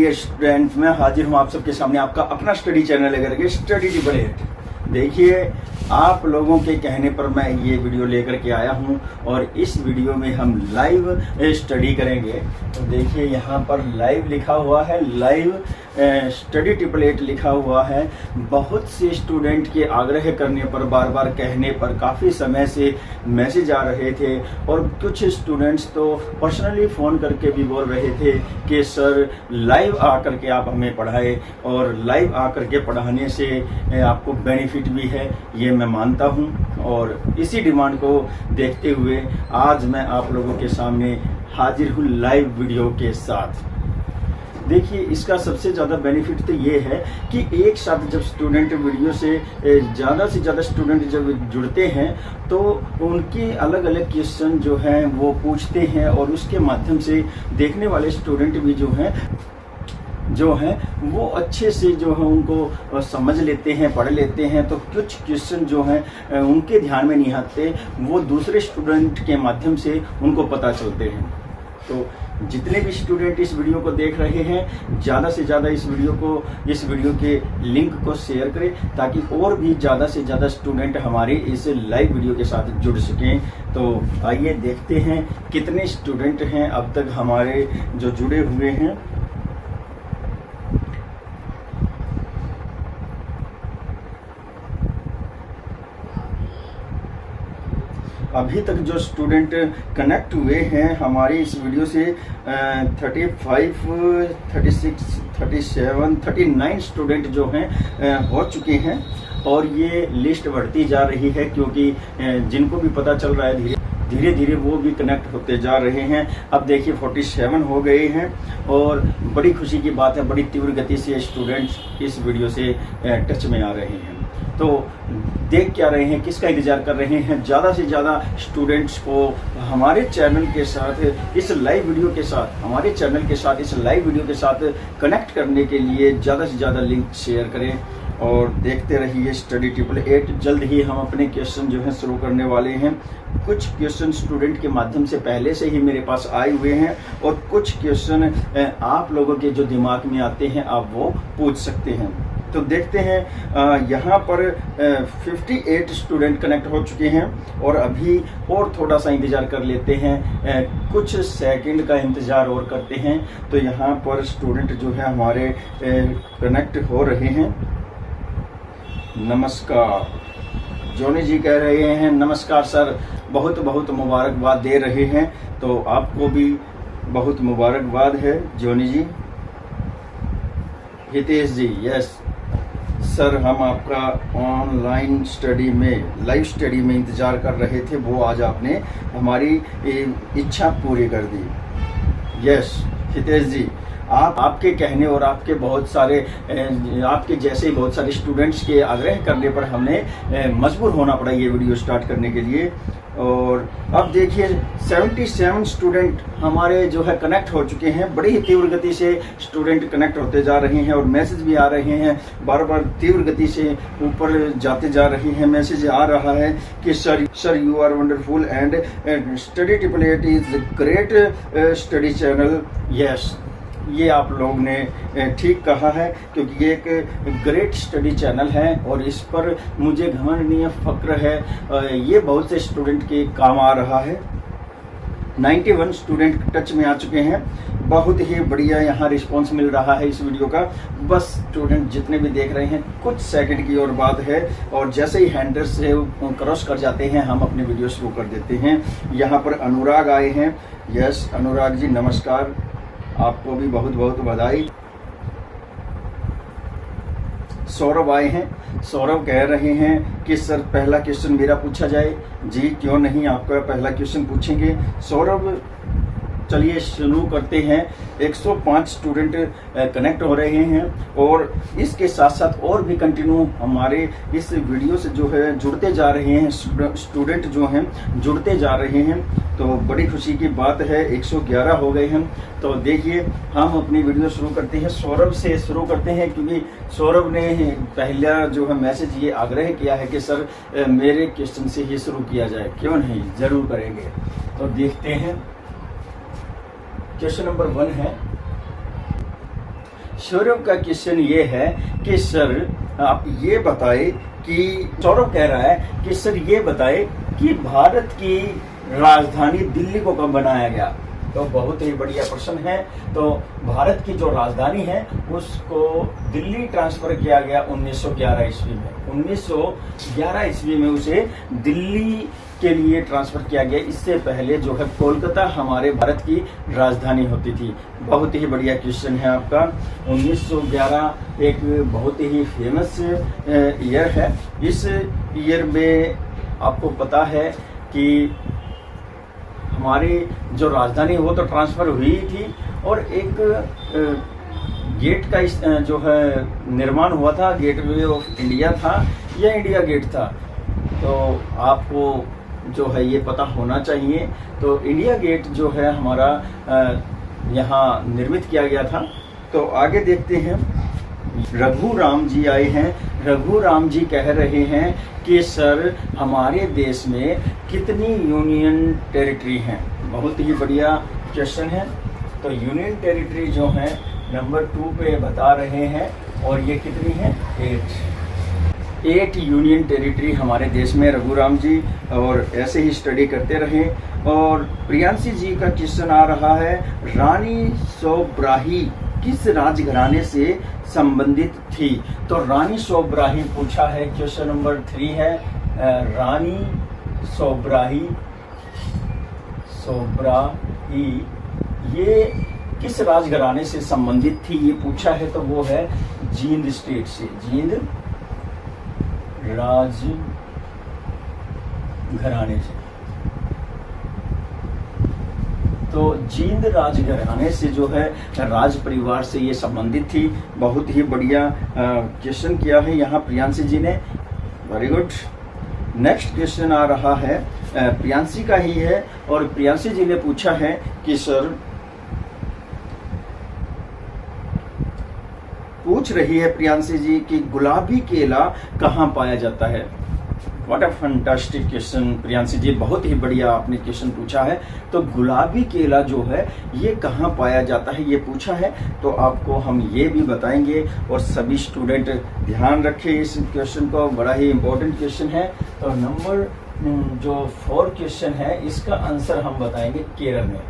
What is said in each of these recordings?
Dear student, मैं हाजिर हूँ आप सबके सामने आपका अपना स्टडी चैनल लेकर के स्टडी टिपलेट। देखिए, आप लोगों के कहने पर मैं ये वीडियो लेकर के आया हूँ और इस वीडियो में हम लाइव स्टडी करेंगे। तो देखिए, यहाँ पर लाइव लिखा हुआ है, लाइव स्टडी टिपलेट लिखा हुआ है। बहुत से स्टूडेंट के आग्रह करने पर, बार बार कहने पर काफ़ी समय से मैसेज आ रहे थे और कुछ स्टूडेंट्स तो पर्सनली फ़ोन करके भी बोल रहे थे कि सर लाइव आकर के आप हमें पढ़ाएं, और लाइव आकर के पढ़ाने से आपको बेनिफिट भी है, ये मैं मानता हूँ। और इसी डिमांड को देखते हुए आज मैं आप लोगों के सामने हाजिर हूँ लाइव वीडियो के साथ। देखिए, इसका सबसे ज़्यादा बेनिफिट तो ये है कि एक साथ जब स्टूडेंट वीडियो से ज़्यादा स्टूडेंट जब जुड़ते हैं तो उनके अलग अलग क्वेश्चन जो हैं वो पूछते हैं, और उसके माध्यम से देखने वाले स्टूडेंट भी जो हैं वो अच्छे से जो है उनको समझ लेते हैं, पढ़ लेते हैं। तो कुछ क्वेश्चन जो हैं उनके ध्यान में नहीं आते, वो दूसरे स्टूडेंट के माध्यम से उनको पता चलते हैं। तो जितने भी स्टूडेंट इस वीडियो को देख रहे हैं, ज़्यादा से ज़्यादा इस वीडियो के लिंक को शेयर करें, ताकि और भी ज़्यादा से ज़्यादा स्टूडेंट हमारे इस लाइव वीडियो के साथ जुड़ सकें। तो आइए देखते हैं कितने स्टूडेंट हैं अब तक हमारे जो जुड़े हुए हैं। अभी तक जो स्टूडेंट कनेक्ट हुए हैं हमारी इस वीडियो से 35, 36, 37, 39 स्टूडेंट जो हैं हो चुके हैं, और ये लिस्ट बढ़ती जा रही है क्योंकि जिनको भी पता चल रहा है धीरे धीरे वो भी कनेक्ट होते जा रहे हैं। अब देखिए 47 हो गए हैं, और बड़ी खुशी की बात है, बड़ी तीव्र गति से स्टूडेंट्स इस वीडियो से टच में आ रहे हैं। तो देख क्या रहे हैं, किसका इंतजार कर रहे हैं? ज़्यादा से ज़्यादा स्टूडेंट्स को हमारे चैनल के साथ, इस लाइव वीडियो के साथ, हमारे चैनल के साथ, इस लाइव वीडियो के साथ कनेक्ट करने के लिए ज़्यादा से ज़्यादा लिंक शेयर करें और देखते रहिए स्टडी टिपलेट। जल्द ही हम अपने क्वेश्चन जो हैं शुरू करने वाले हैं। कुछ क्वेश्चन स्टूडेंट के माध्यम से पहले से ही मेरे पास आए हुए हैं, और कुछ क्वेश्चन आप लोगों के जो दिमाग में आते हैं आप वो पूछ सकते हैं। तो देखते हैं, यहाँ पर 58 स्टूडेंट कनेक्ट हो चुके हैं, और अभी और थोड़ा सा इंतज़ार कर लेते हैं, कुछ सेकंड का इंतज़ार और करते हैं। तो यहाँ पर स्टूडेंट जो है हमारे कनेक्ट हो रहे हैं। नमस्कार, जोनी जी कह रहे हैं नमस्कार सर, बहुत बहुत मुबारकबाद दे रहे हैं। तो आपको भी बहुत मुबारकबाद है जोनी जी। हितेश जी, यस सर, हम आपका ऑनलाइन स्टडी में, लाइव स्टडी में इंतज़ार कर रहे थे, वो आज आपने हमारी इच्छा पूरी कर दी। यस हितेश जी, आपके कहने और आपके बहुत सारे, आपके जैसे बहुत सारे स्टूडेंट्स के आग्रह करने पर हमने मजबूर होना पड़ा ये वीडियो स्टार्ट करने के लिए। और अब देखिए 77 स्टूडेंट हमारे जो है कनेक्ट हो चुके हैं। बड़ी ही तीव्र गति से स्टूडेंट कनेक्ट होते जा रहे हैं, और मैसेज भी आ रहे हैं, बार बार तीव्र गति से ऊपर जाते जा रहे हैं। मैसेज आ रहा है कि sir you are wonderful and study tiplet is great study channel. Yes, ये आप लोग ने ठीक कहा है, क्योंकि ये एक ग्रेट स्टडी चैनल है और इस पर मुझे घमंड नहीं है, फक्र है। ये बहुत से स्टूडेंट के काम आ रहा है। 91 स्टूडेंट टच में आ चुके हैं। बहुत ही बढ़िया यहाँ रिस्पांस मिल रहा है इस वीडियो का। बस स्टूडेंट जितने भी देख रहे हैं, कुछ सेकंड की और बात है, और जैसे ही हैंडल से क्रॉस कर जाते हैं हम अपनी वीडियो शुरू कर देते हैं। यहाँ पर अनुराग आए हैं। यस अनुराग जी नमस्कार, आपको भी बहुत बहुत बधाई। सौरभ आए हैं। सौरभ कह रहे हैं कि सर पहला क्वेश्चन मेरा पूछा जाए। जी क्यों नहीं, आपका पहला क्वेश्चन पूछेंगे। सौरभ चलिए शुरू करते हैं। 105 स्टूडेंट कनेक्ट हो रहे हैं, और इसके साथ साथ और भी कंटिन्यू हमारे इस वीडियो से जो है जुड़ते जा रहे हैं, स्टूडेंट जो हैं जुड़ते जा रहे हैं। तो बड़ी खुशी की बात है, 111 हो गए हैं। तो देखिए हम अपनी वीडियो शुरू करते हैं, सौरभ से शुरू करते हैं, क्योंकि सौरभ ने पहला जो है मैसेज ये आग्रह किया है कि सर मेरे क्वेश्चन से ही शुरू किया जाए। क्यों नहीं, जरूर करेंगे। तो देखते हैं, क्वेश्चन नंबर 1 है, सौरभ का क्वेश्चन ये है कि सर आप ये बताए कि सौरभ कह रहा है कि सर ये बताए कि भारत की राजधानी दिल्ली को कब बनाया गया। तो बहुत ही बढ़िया प्रश्न है। तो भारत की जो राजधानी है उसको दिल्ली ट्रांसफर किया गया 1911 ईस्वी में। 1911 ईस्वी में उसे दिल्ली के लिए ट्रांसफर किया गया। इससे पहले जो है कोलकाता हमारे भारत की राजधानी होती थी। बहुत ही बढ़िया क्वेश्चन है आपका। 1911 एक बहुत ही फेमस ईयर है। इस ईयर में आपको पता है कि हमारी जो राजधानी वो तो ट्रांसफर हुई थी और एक गेट का जो है निर्माण हुआ था। गेटवे ऑफ इंडिया था या इंडिया गेट था, तो आपको जो है ये पता होना चाहिए। तो इंडिया गेट जो है हमारा यहाँ निर्मित किया गया था। तो आगे देखते हैं। रघु राम जी आए हैं। रघु राम जी कह रहे हैं कि सर हमारे देश में कितनी यूनियन टेरिटरी हैं। बहुत ही बढ़िया क्वेश्चन है। तो यूनियन टेरिटरी जो है नंबर 2 पे बता रहे हैं और ये कितनी है 8 यूनियन टेरिटरी हमारे देश में। रघुराम जी और ऐसे ही स्टडी करते रहें। और प्रियांशी जी का क्वेश्चन आ रहा है, रानी सौब्राही किस राजघराने से संबंधित थी। तो रानी सौब्राही पूछा है, क्वेश्चन नंबर 3 है। रानी सौब्राही ये किस राजघराने से संबंधित थी ये पूछा है। तो वो है जींद स्टेट से, जींद राजघराने से। तो जींद राजघराने से जो है राज परिवार से ये संबंधित थी। बहुत ही बढ़िया क्वेश्चन किया है यहाँ प्रियांशी जी ने। Very good. नेक्स्ट क्वेश्चन आ रहा है प्रियांशी का ही है और प्रियांशी जी ने पूछा है कि सर पूछ रही है प्रियांशी जी कि गुलाबी केला कहाँ पाया जाता है। What a fantastic question Priyanshi ji, बहुत ही बढ़िया आपने क्वेश्चन पूछा है। तो गुलाबी केला जो है ये कहाँ पाया जाता है ये पूछा है। तो आपको हम ये भी बताएंगे और सभी स्टूडेंट ध्यान रखें इस क्वेश्चन को, बड़ा ही इंपॉर्टेंट क्वेश्चन है। तो नंबर जो 4 क्वेश्चन है इसका आंसर हम बताएंगे केरल में।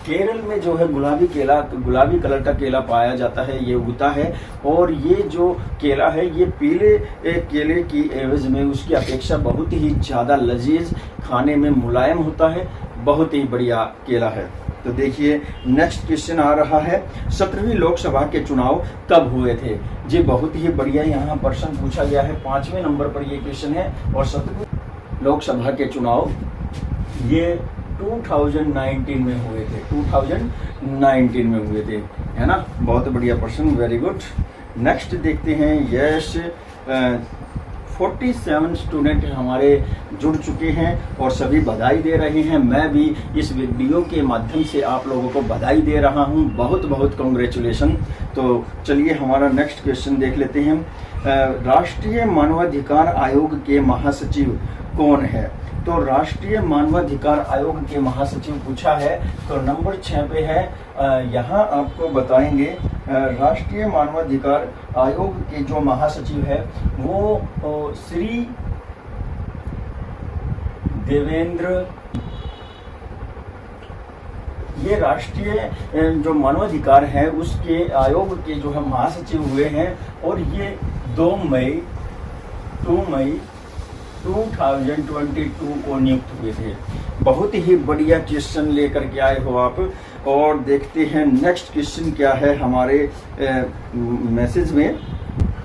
केरल में जो है गुलाबी केला, गुलाबी कलर का केला पाया जाता है, ये उगता है। और ये जो केला है ये पीले केले की एवज में उसकी अपेक्षा बहुत ही ज़्यादा लजीज, खाने में मुलायम होता है। बहुत ही बढ़िया केला है। तो देखिए नेक्स्ट क्वेश्चन आ रहा है, 17वीं लोकसभा के चुनाव कब हुए थे। जी बहुत ही बढ़िया यहाँ प्रश्न पूछा गया है। 5वें नंबर पर ये क्वेश्चन है। और 17वीं लोकसभा के चुनाव ये 2019 में हुए थे। 2019 में हुए थे, है ना। बहुत बढ़िया प्रश्न, वेरी गुड। नेक्स्ट देखते हैं। यस 47 स्टूडेंट हमारे जुड़ चुके हैं और सभी बधाई दे रहे हैं। मैं भी इस वीडियो के माध्यम से आप लोगों को बधाई दे रहा हूं। बहुत बहुत कांग्रेचुलेशन। तो चलिए हमारा नेक्स्ट क्वेश्चन देख लेते हैं। राष्ट्रीय मानवाधिकार आयोग के महासचिव कौन है। तो राष्ट्रीय मानवाधिकार आयोग के महासचिव पूछा है। तो नंबर 6 पे है। यहाँ आपको बताएंगे राष्ट्रीय मानवाधिकार आयोग के जो महासचिव है वो श्री देवेंद्र। ये राष्ट्रीय जो मानवाधिकार है उसके आयोग के जो है महासचिव हुए हैं और ये 2 मई 2022 को नियुक्त हुए थे। बहुत ही बढ़िया क्वेश्चन लेकर के आए हो आप। और देखते हैं नेक्स्ट क्वेश्चन क्या है हमारे मैसेज में।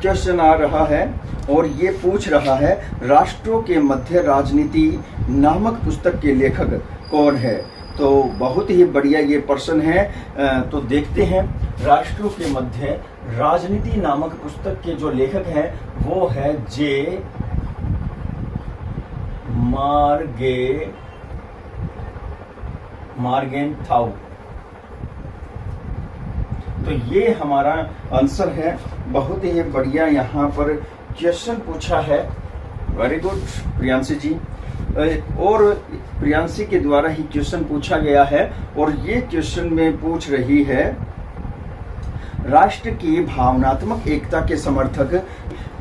क्वेश्चन आ रहा है और ये पूछ रहा है, राष्ट्रों के मध्य राजनीति नामक पुस्तक के लेखक कौन है। तो बहुत ही बढ़िया ये प्रश्न है। तो देखते हैं, राष्ट्रों के मध्य राजनीति नामक पुस्तक के जो लेखक हैं वो है जे मार्गेनथाउ। तो ये हमारा आंसर है। बहुत ही बढ़िया यहाँ पर क्वेश्चन पूछा है। वेरी गुड प्रियांशी जी। और प्रियांशी के द्वारा ही क्वेश्चन पूछा गया है और ये क्वेश्चन में पूछ रही है राष्ट्र की भावनात्मक एकता के समर्थक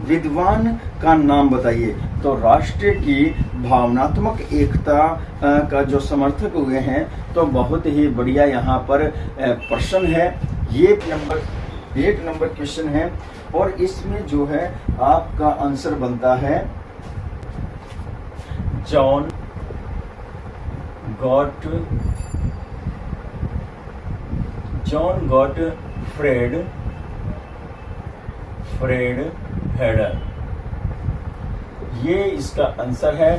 विद्वान का नाम बताइए। तो राष्ट्र की भावनात्मक एकता का जो समर्थक हुए हैं, तो बहुत ही बढ़िया यहाँ पर प्रश्न है। ये एक नंबर क्वेश्चन है और इसमें जो है आपका आंसर बनता है जॉन गॉटफ्रेड हेडर। ये इसका आंसर है,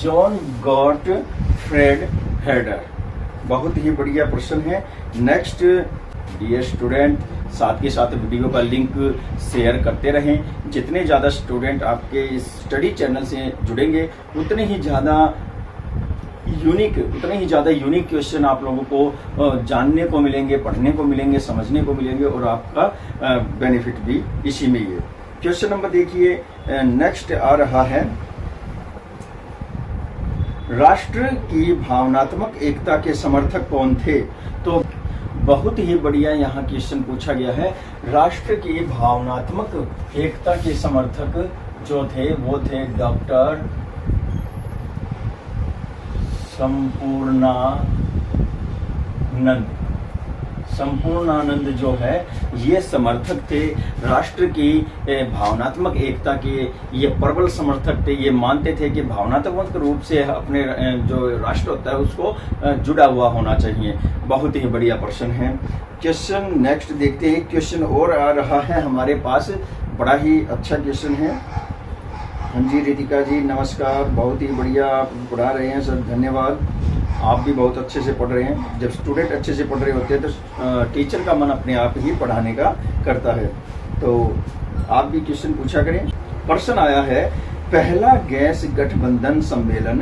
जॉन गॉटफ्रेड हेडर। बहुत ही बढ़िया प्रश्न है। नेक्स्ट, डियर स्टूडेंट, साथ के साथ वीडियो का लिंक शेयर करते रहें। जितने ज़्यादा स्टूडेंट आपके इस स्टडी चैनल से जुड़ेंगे उतने ही ज़्यादा यूनिक क्वेश्चन आप लोगों को जानने को मिलेंगे, पढ़ने को मिलेंगे, समझने को मिलेंगे और आपका बेनिफिट भी इसी में ही है। क्वेश्चन नंबर देखिए, नेक्स्ट आ रहा है, राष्ट्र की भावनात्मक एकता के समर्थक कौन थे? तो बहुत ही बढ़िया यहाँ क्वेश्चन पूछा गया है। राष्ट्र की भावनात्मक एकता के समर्थक जो थे वो थे डॉक्टर संपूर्णानंद जो है ये समर्थक थे। राष्ट्र की भावनात्मक एकता के ये प्रबल समर्थक थे। ये मानते थे कि भावनात्मक रूप से अपने जो राष्ट्र होता है उसको जुड़ा हुआ होना चाहिए। बहुत ही बढ़िया प्रश्न है। क्वेश्चन नेक्स्ट देखते हैं। क्वेश्चन और आ रहा है हमारे पास, बड़ा ही अच्छा क्वेश्चन है। हाँ जी रितिका जी नमस्कार, बहुत ही बढ़िया आप पढ़ा रहे हैं सर, धन्यवाद। आप भी बहुत अच्छे से पढ़ रहे हैं। जब स्टूडेंट अच्छे से पढ़ रहे होते हैं तो टीचर का मन अपने आप ही पढ़ाने का करता है। तो आप भी क्वेश्चन पूछा करें। प्रश्न आया है, पहला गैस गठबंधन सम्मेलन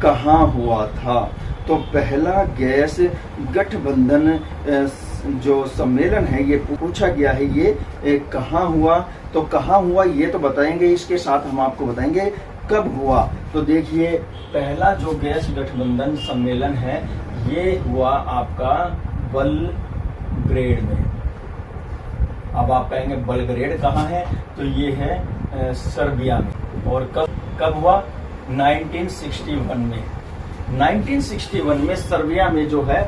कहाँ हुआ था? तो पहला गैस गठबंधन जो सम्मेलन है ये पूछा गया है, ये कहाँ हुआ? तो कहाँ हुआ ये तो बताएंगे, इसके साथ हम आपको बताएंगे कब हुआ। तो देखिए, पहला जो गैस गठबंधन सम्मेलन है ये हुआ आपका बलग्रेड में। अब आप कहेंगे बलग्रेड कहाँ है? तो ये है सर्बिया में। और कब हुआ? 1961 में। 1961 में सर्बिया में जो है,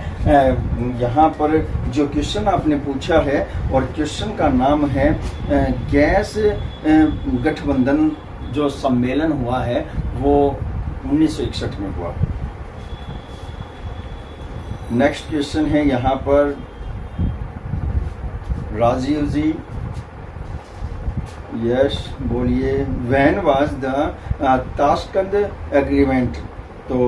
यहाँ पर जो क्वेश्चन आपने पूछा है और क्वेश्चन का नाम है गैस गठबंधन जो सम्मेलन हुआ है वो 1961 में हुआ। नेक्स्ट क्वेश्चन है यहाँ पर राजीव जी, यस बोलिए, when was the Tashkent agreement? तो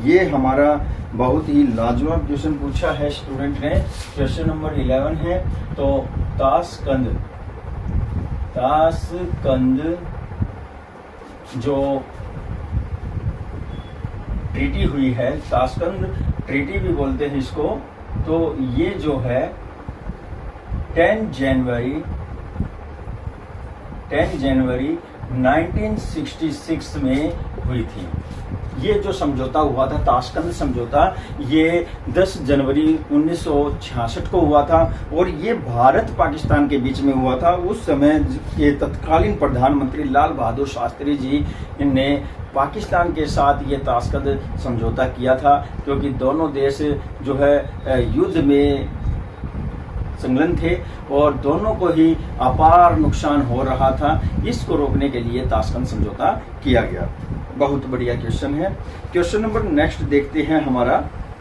ये हमारा बहुत ही लाजवाब क्वेश्चन पूछा है स्टूडेंट ने। क्वेश्चन नंबर 11 है। तो ताशकंद जो ट्रीटी हुई है, ताशकंद ट्रीटी भी बोलते हैं इसको। तो ये जो है 10 जनवरी 1966 में हुई थी। ये जो समझौता हुआ था, ताशकंद समझौता, ये 10 जनवरी 1966 को हुआ था और ये भारत पाकिस्तान के बीच में हुआ था। उस समय के तत्कालीन प्रधानमंत्री लाल बहादुर शास्त्री जी ने पाकिस्तान के साथ ये ताशकंद समझौता किया था, क्योंकि दोनों देश जो है युद्ध में संलग्न थे और दोनों को ही अपार नुकसान हो रहा था। इसको रोकने के लिए ताशकंद समझौता किया गया। बहुत बढ़िया क्वेश्चन है। क्वेश्चन नंबर नेक्स्ट देखते हैं हमारा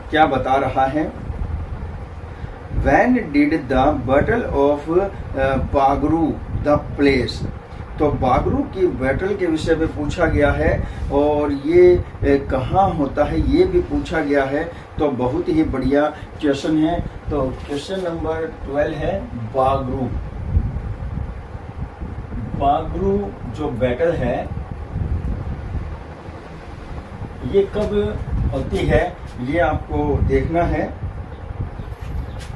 क्या बता रहा है। When did the Battle of Bagru the place? तो बागरू की बैटल के विषय में पूछा गया है और ये कहाँ होता है ये भी पूछा गया है। तो बहुत ही बढ़िया क्वेश्चन है। तो क्वेश्चन नंबर 12 है बागरू जो बैटल है ये कब होती है ये आपको देखना है।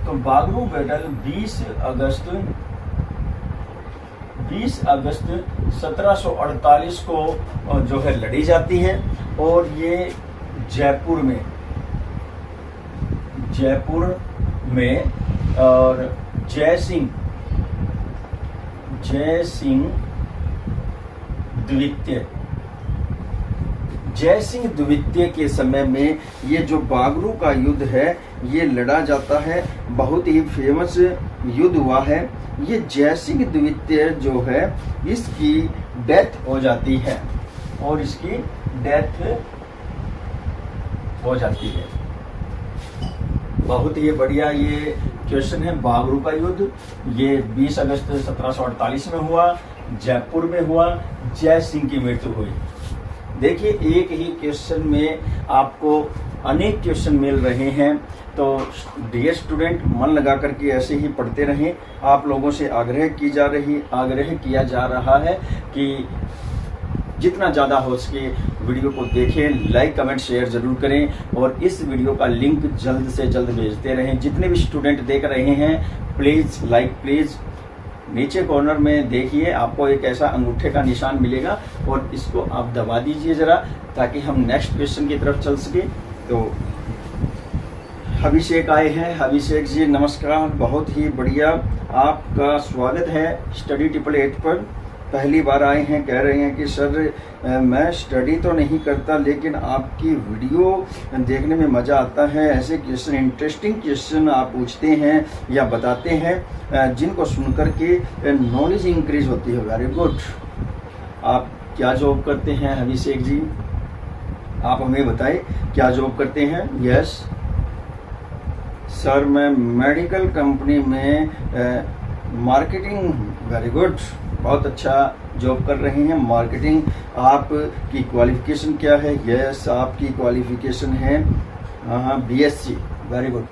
तो बागरू बैटल 20 अगस्त 1748 को जो है लड़ी जाती है और ये जयपुर में और जय सिंह द्वितीय। जय सिंह द्वितीय के समय में ये जो बागरू का युद्ध है ये लड़ा जाता है, बहुत ही फेमस युद्ध हुआ है। ये जय सिंह द्वितीय जो है इसकी डेथ हो जाती है और इसकी डेथ हो जाती है। बहुत ही बढ़िया ये क्वेश्चन है। बागरू का युद्ध ये 20 अगस्त 1748 में हुआ, जयपुर में हुआ, जय सिंह की मृत्यु हुई। देखिए एक ही क्वेश्चन में आपको अनेक क्वेश्चन मिल रहे हैं, तो डियर स्टूडेंट मन लगा करके ऐसे ही पढ़ते रहें। आप लोगों से आग्रह किया जा रहा है कि जितना ज़्यादा हो सके वीडियो को देखें, लाइक कमेंट शेयर ज़रूर करें और इस वीडियो का लिंक जल्द से जल्द भेजते रहें। जितने भी स्टूडेंट देख रहे हैं प्लीज़ प्लीज़ नीचे कॉर्नर में देखिए, आपको एक ऐसा अंगूठे का निशान मिलेगा और इसको आप दबा दीजिए ज़रा, ताकि हम नेक्स्ट क्वेश्चन की तरफ चल सके। तो अभिषेक आए हैं। अभिषेक जी नमस्कार, बहुत ही बढ़िया, आपका स्वागत है स्टडी 888 पर। पहली बार आए हैं, कह रहे हैं कि सर मैं स्टडी तो नहीं करता लेकिन आपकी वीडियो देखने में मज़ा आता है। ऐसे क्वेश्चन, इंटरेस्टिंग क्वेश्चन आप पूछते हैं या बताते हैं जिनको सुन कर के नॉलेज इंक्रीज होती है। Very good. आप क्या जॉब करते हैं अभिषेक जी? आप हमें बताएं क्या जॉब करते हैं। यस सर मैं मेडिकल कंपनी में मार्केटिंग। वेरी गुड, बहुत अच्छा जॉब कर रहे हैं मार्केटिंग। आपकी क्वालिफिकेशन क्या है? यस आपकी क्वालिफिकेशन है हाँ बीएससी। वेरी गुड,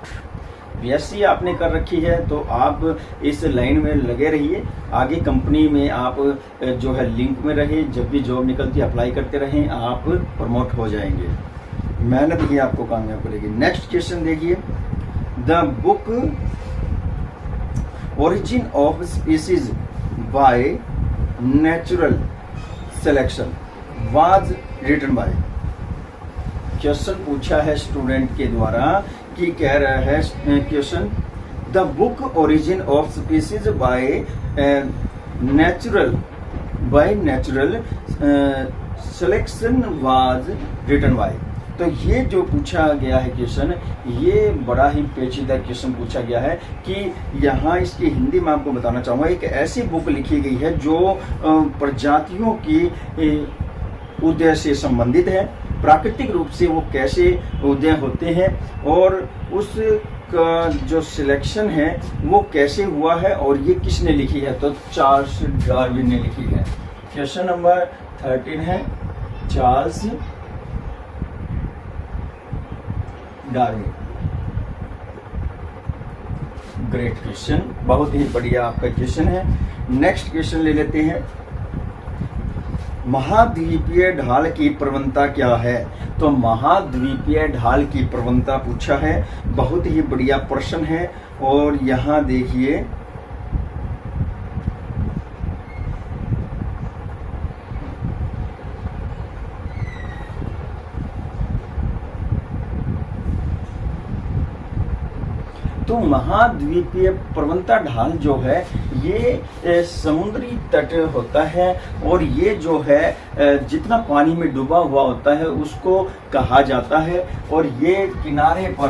बीएससी आपने कर रखी है, तो आप इस लाइन में लगे रहिए। आगे कंपनी में आप जो है लिंक में रहे, जब भी जॉब निकलती है अप्लाई करते रहें, आप प्रमोट हो जाएंगे। मेहनत ही आपको कामयाब करेगी। नेक्स्ट क्वेश्चन देखिए, the book origin of species by natural selection was written by. Question पूछा है स्टूडेंट के द्वारा कि कह रहा है question, the book origin of species by natural selection was written by. तो ये जो पूछा गया है क्वेश्चन, ये बड़ा ही पेचीदा क्वेश्चन पूछा गया है कि यहाँ इसकी हिंदी में आपको बताना चाहूँगा। एक ऐसी बुक लिखी गई है जो प्रजातियों की उदय से संबंधित है, प्राकृतिक रूप से वो कैसे उदय होते हैं और उसका जो सिलेक्शन है वो कैसे हुआ है और ये किसने लिखी है? तो चार्ल्स डार्विन ने लिखी है। क्वेश्चन नंबर 13 है चार्ल्स डार्विन। ग्रेट क्वेश्चन, बहुत ही बढ़िया आपका क्वेश्चन है। नेक्स्ट क्वेश्चन ले लेते हैं, महाद्वीपीय ढाल की प्रवणता क्या है? तो महाद्वीपीय ढाल की प्रवणता पूछा है, बहुत ही बढ़िया प्रश्न है। और यहाँ देखिए तो महाद्वीपीय प्रवणता ढाल जो है ये समुद्री तट होता है और ये जो है जितना पानी में डूबा हुआ होता है उसको कहा जाता है। और ये किनारे पर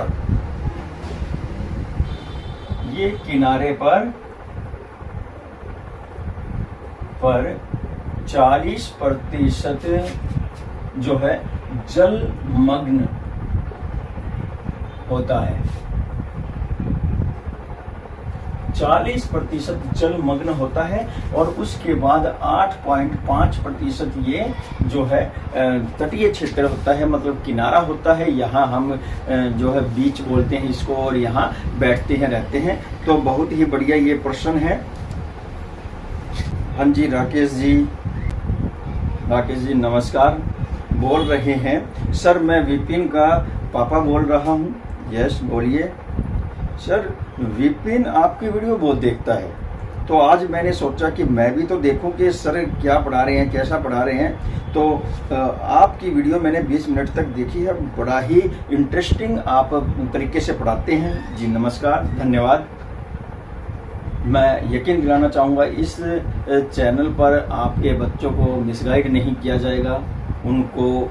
40% जो है जलमग्न होता है। 40% जलमग्न होता है और उसके बाद 8.5% ये जो है तटीय क्षेत्र होता है, मतलब किनारा होता है। यहाँ हम जो है बीच बोलते हैं इसको और यहाँ बैठते हैं रहते हैं। तो बहुत ही बढ़िया ये प्रश्न है। हाँ जी राकेश जी नमस्कार, बोल रहे हैं सर मैं विपिन का पापा बोल रहा हूँ। यस बोलिए सर। विपिन आपकी वीडियो बहुत देखता है, तो आज मैंने सोचा कि मैं भी तो देखूं कि सर क्या पढ़ा रहे हैं, कैसा पढ़ा रहे हैं। तो आपकी वीडियो मैंने 20 मिनट तक देखी है, बड़ा ही इंटरेस्टिंग आप तरीके से पढ़ाते हैं। जी नमस्कार, धन्यवाद। मैं यकीन दिलाना चाहूँगा इस चैनल पर आपके बच्चों को मिसगाइड नहीं किया जाएगा, उनको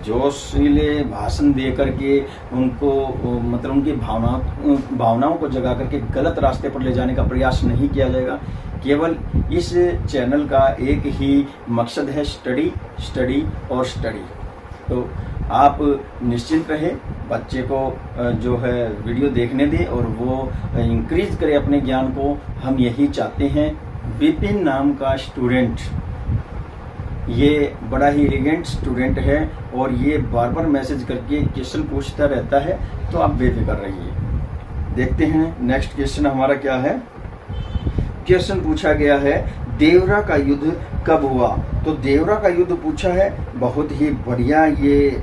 जोशीले भाषण दे करके उनको मतलब उनकी भावनाओं को जगा करके गलत रास्ते पर ले जाने का प्रयास नहीं किया जाएगा। केवल इस चैनल का एक ही मकसद है, स्टडी स्टडी और स्टडी। तो आप निश्चिंत रहे, बच्चे को जो है वीडियो देखने दें और वो इंक्रीज करे अपने ज्ञान को, हम यही चाहते हैं। विपिन नाम का स्टूडेंट, ये बड़ा ही एलिगेंट स्टूडेंट है और ये बार बार मैसेज करके क्वेश्चन पूछता रहता है, तो आप बेफिक्र रहिए। देखते हैं नेक्स्ट क्वेश्चन हमारा क्या है। क्वेश्चन पूछा गया है, देवरा का युद्ध कब हुआ? तो देवरा का युद्ध पूछा है, बहुत ही बढ़िया, ये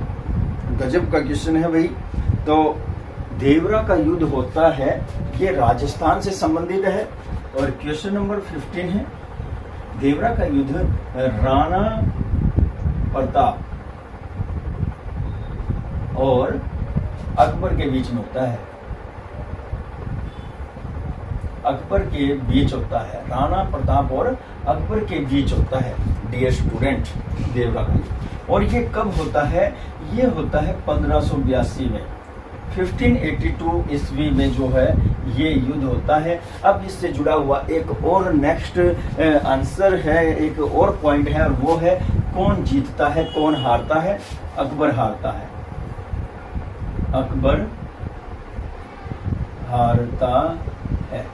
गजब का क्वेश्चन है भाई। तो देवरा का युद्ध होता है, ये राजस्थान से संबंधित है और क्वेश्चन नंबर 15 है। देवरा का युद्ध राणा प्रताप और अकबर के बीच में होता है। अकबर के बीच होता है, राणा प्रताप और अकबर के बीच होता है डियर स्टूडेंट, देवरा का युद्ध। और ये कब होता है? ये होता है 1582 में, 1582 ईस्वी में जो है ये युद्ध होता है। अब इससे जुड़ा हुआ एक और नेक्स्ट आंसर है, एक और पॉइंट है, और वो है कौन जीतता है कौन हारता है? अकबर हारता है, अकबर हारता है।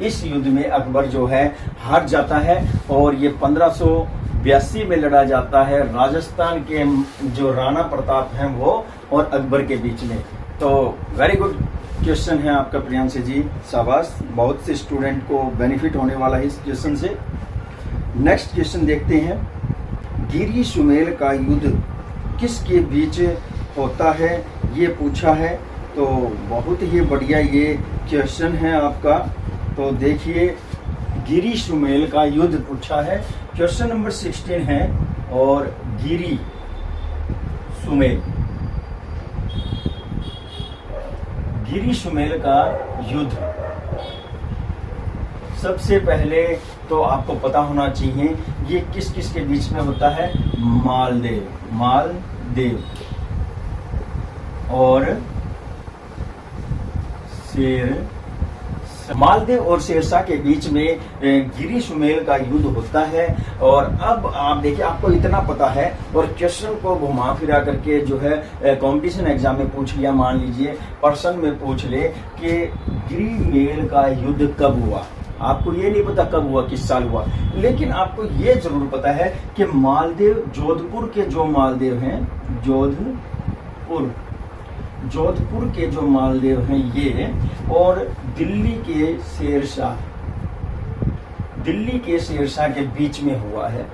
इस युद्ध में अकबर जो है हार जाता है और ये 1582 में लड़ा जाता है राजस्थान के जो राणा प्रताप हैं वो और अकबर के बीच में। तो वेरी गुड क्वेश्चन है आपका प्रियांशु जी, शाबाश, बहुत से स्टूडेंट को बेनिफिट होने वाला है इस क्वेश्चन से। नेक्स्ट क्वेश्चन देखते हैं, गिरी सुमेल का युद्ध किसके बीच होता है? ये पूछा है। तो बहुत ही बढ़िया ये क्वेश्चन है आपका। तो देखिए, गिरी सुमेल का युद्ध पूछा है, क्वेश्चन नंबर 16 है। और गिरी सुमेल, गिरी सुमेल का युद्ध सबसे पहले तो आपको पता होना चाहिए ये किस किस के बीच में होता है। मालदेव और मालदेव और शेरशाह के बीच में गिरी सुमेल का युद्ध होता है। और अब आप देखिए, आपको इतना पता है और क्वेश्चन को घुमा फिरा करके जो है कंपटीशन एग्जाम में पूछ लिया, मान लीजिए पर्सन में पूछ ले कि गिरी मेल का युद्ध कब हुआ। आपको ये नहीं पता कब हुआ, किस साल हुआ, लेकिन आपको ये जरूर पता है कि मालदेव, जोधपुर के जो मालदेव हैं, जोधपुर के जो मालदेव हैं ये, और दिल्ली के शेरशाह के बीच में हुआ है।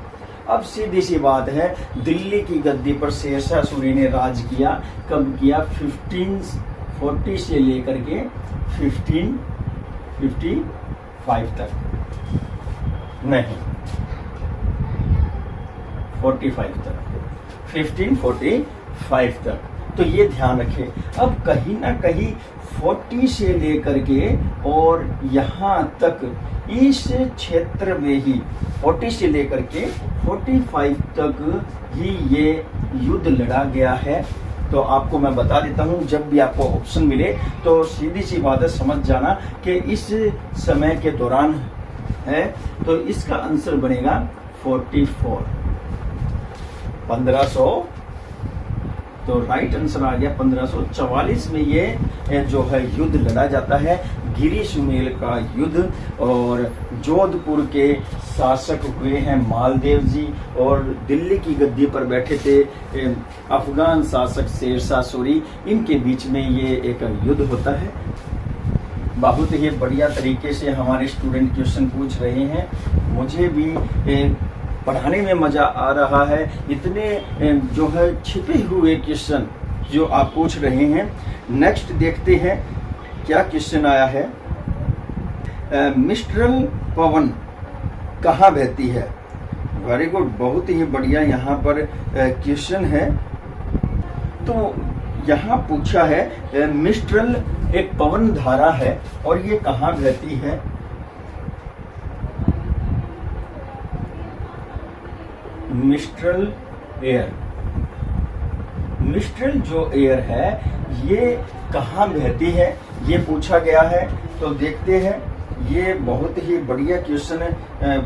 अब सीधी सी बात है, दिल्ली की गद्दी पर शेरशाह सूरी ने राज किया, कब किया? 1540 से लेकर के 1555 तक, नहीं 45 तक, 1545 तक। तो ये ध्यान रखें। अब कहीं ना कहीं 40 से लेकर के और यहाँ तक इस क्षेत्र में ही 40 से लेकर के 45 तक ही ये युद्ध लड़ा गया है। तो आपको मैं बता देता हूँ, जब भी आपको ऑप्शन मिले तो सीधी सी बात है, समझ जाना कि इस समय के दौरान है। तो इसका आंसर बनेगा 44, 1500। तो राइट आंसर आ गया 1544 में ये जो है युद्ध लड़ा जाता है, गिरी सुमेल का युद्ध। और जोधपुर के शासक हुए हैं मालदेव जी, और दिल्ली की गद्दी पर बैठे थे अफगान शासक शेरशाह सूरी। इनके बीच में ये एक युद्ध होता है। बहुत ही बढ़िया तरीके से हमारे स्टूडेंट क्वेश्चन पूछ रहे हैं, मुझे भी पढ़ाने में मजा आ रहा है। इतने जो है छिपे हुए क्वेश्चन जो आप पूछ रहे हैं। नेक्स्ट देखते हैं क्या क्वेश्चन आया है। मिस्ट्रल पवन कहाँ बहती है? वेरी गुड, बहुत ही बढ़िया यहाँ पर क्वेश्चन है। तो यहाँ पूछा है मिस्ट्रल एक पवन धारा है और ये कहाँ बहती है? मिस्ट्रल एयर, मिस्ट्रल जो एयर है ये कहाँ बहती है, ये पूछा गया है। तो देखते हैं, ये बहुत ही बढ़िया क्वेश्चन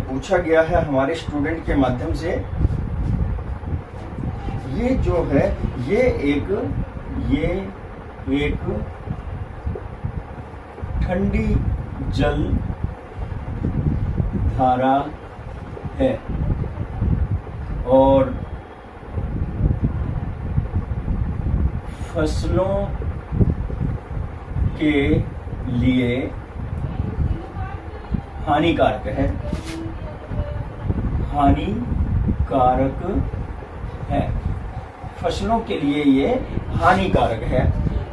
पूछा गया है हमारे स्टूडेंट के माध्यम से। ये जो है ये एक ठंडी जल धारा है और फसलों के लिए हानिकारक है, हानिकारक है, फसलों के लिए ये हानिकारक है।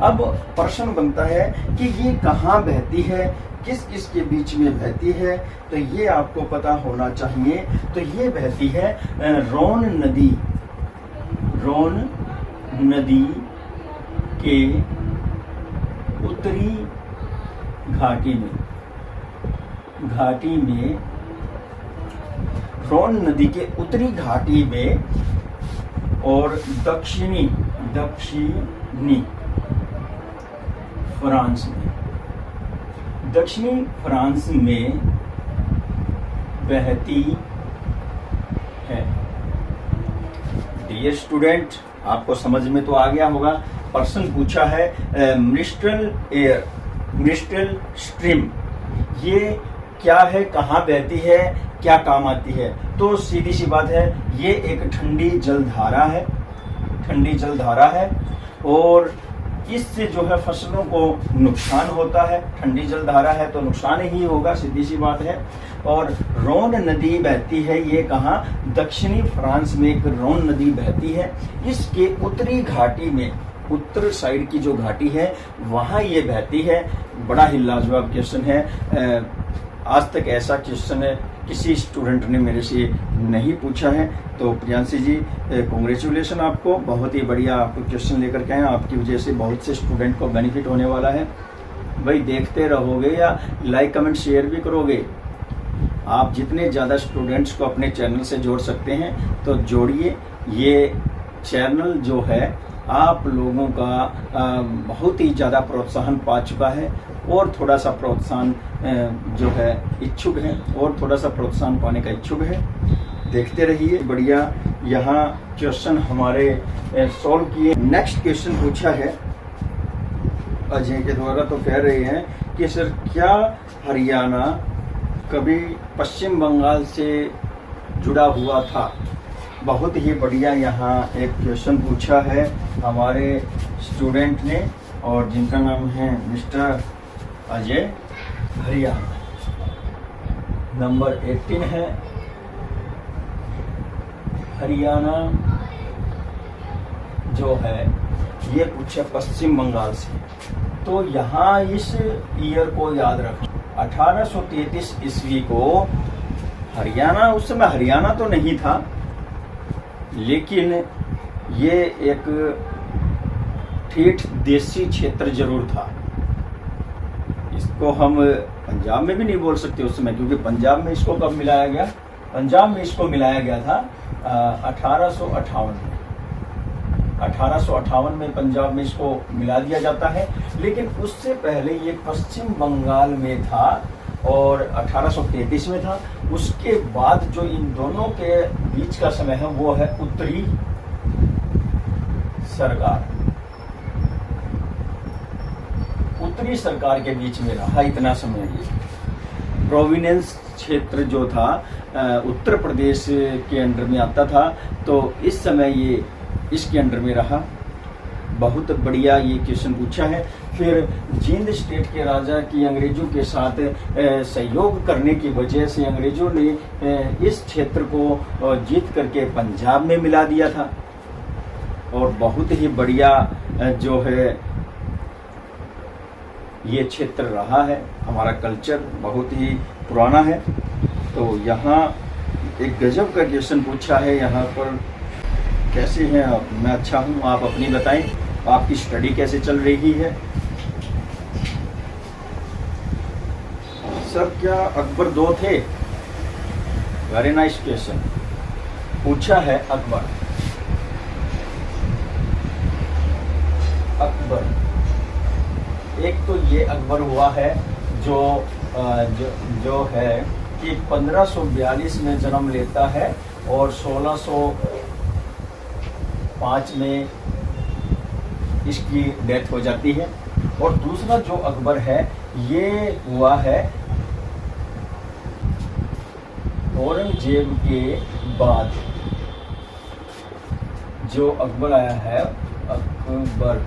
अब प्रश्न बनता है कि ये कहाँ बहती है, किस किस के बीच में बहती है, तो ये आपको पता होना चाहिए। तो ये बहती है रोन नदी के उत्तरी घाटी में, रोन नदी के उत्तरी घाटी में और दक्षिणी फ्रांस में बहती है। डियर स्टूडेंट, आपको समझ में तो आ गया होगा। प्रश्न पूछा है मिस्ट्रल एयर, मिस्ट्रल स्ट्रीम, ये क्या है, कहाँ बहती है, क्या काम आती है? तो सीधी सी बात है, ये एक ठंडी जलधारा है और इससे जो है फसलों को नुकसान होता है। ठंडी जलधारा है तो नुकसान ही होगा, सीधी सी बात है। और रोन नदी बहती है, ये कहाँ? दक्षिणी फ्रांस में एक रोन नदी बहती है। इसके उत्तरी घाटी में, उत्तर साइड की जो घाटी है वहाँ ये बहती है। बड़ा ही लाजवाब क्वेश्चन है। आज तक ऐसा क्वेश्चन किसी स्टूडेंट ने मेरे से नहीं पूछा है। तो प्रियांशी जी, कॉन्ग्रेचुलेशन आपको, बहुत ही बढ़िया आप क्वेश्चन लेकर के आए। आपकी वजह से बहुत से स्टूडेंट को बेनिफिट होने वाला है। भाई देखते रहोगे या लाइक कमेंट शेयर भी करोगे? आप जितने ज़्यादा स्टूडेंट्स को अपने चैनल से जोड़ सकते हैं तो जोड़िए। ये चैनल जो है आप लोगों का बहुत ही ज़्यादा प्रोत्साहन पा चुका है और थोड़ा सा प्रोत्साहन जो है इच्छुक है और थोड़ा सा प्रोत्साहन पाने का इच्छुक है। देखते रहिए, बढ़िया यहाँ क्वेश्चन हमारे सॉल्व किए। नेक्स्ट क्वेश्चन पूछा है अजय के द्वारा, तो कह रहे हैं कि सर क्या हरियाणा कभी पश्चिम बंगाल से जुड़ा हुआ था? बहुत ही बढ़िया यहाँ एक क्वेश्चन पूछा है हमारे स्टूडेंट ने और जिनका नाम है मिस्टर अजय हरियाणा। नंबर 18 है, हरियाणा जो है ये पूछा पश्चिम बंगाल से। तो यहाँ इस ईयर को याद रखें, 1833 ईस्वी को हरियाणा, उस समय हरियाणा तो नहीं था लेकिन ये एक ठेठ देसी क्षेत्र जरूर था। इसको हम पंजाब में भी नहीं बोल सकते उस समय, क्योंकि पंजाब में इसको कब मिलाया गया? पंजाब में इसको मिलाया गया था 1858 में। 1858 में पंजाब में इसको मिला दिया जाता है, लेकिन उससे पहले ये पश्चिम बंगाल में था और 1833 में था। उसके बाद जो इन दोनों के बीच का समय है वो है उत्तरी सरकार। उत्तरी सरकार के बीच में रहा इतना समय। ये प्रोविनेंस क्षेत्र जो था उत्तर प्रदेश के अंडर में आता था, तो इस समय ये इसके अंडर में रहा। बहुत बढ़िया ये क्वेश्चन पूछा है। फिर जींद स्टेट के राजा की अंग्रेजों के साथ सहयोग करने की वजह से अंग्रेजों ने इस क्षेत्र को जीत करके पंजाब में मिला दिया था और बहुत ही बढ़िया जो है ये क्षेत्र रहा है। हमारा कल्चर बहुत ही पुराना है। तो यहाँ एक गजब का क्वेश्चन पूछा है। यहाँ पर कैसे हैं आप? मैं अच्छा हूँ, आप अपनी बताएं। आपकी स्टडी कैसे चल रही है? सर क्या अकबर 2 थे? वेरी नाइस क्वेश्चन पूछा है अकबर। एक तो ये अकबर हुआ है जो है कि 1542 में जन्म लेता है और 1605 में इसकी डेथ हो जाती है। और दूसरा जो अकबर है ये हुआ है औरंगजेब के बाद। जो अकबर आया है, अकबर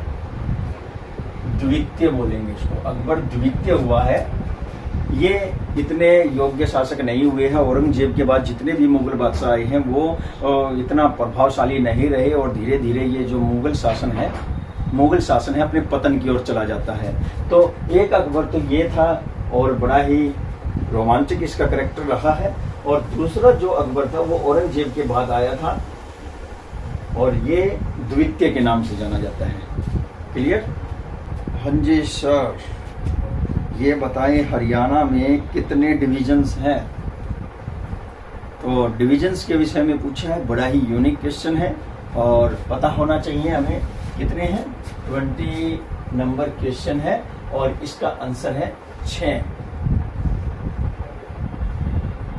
द्वितीय बोलेंगे इसको, अकबर द्वितीय हुआ है। ये इतने योग्य शासक नहीं हुए हैं। औरंगजेब के बाद जितने भी मुगल बादशाह आए हैं वो इतना प्रभावशाली नहीं रहे और धीरे धीरे ये जो मुगल शासन है अपने पतन की ओर चला जाता है। तो एक अकबर तो ये था और बड़ा ही रोमांचक इसका कैरेक्टर रहा है। और दूसरा जो अकबर था वो औरंगजेब के बाद आया था और ये द्वितीय के नाम से जाना जाता है। क्लियर? हाँ जी सर, ये बताएं हरियाणा में कितने डिविजन्स हैं? तो डिविजन्स के विषय में पूछा है, बड़ा ही यूनिक क्वेश्चन है और पता होना चाहिए हमें कितने हैं। 20 नंबर क्वेश्चन है और इसका आंसर है 6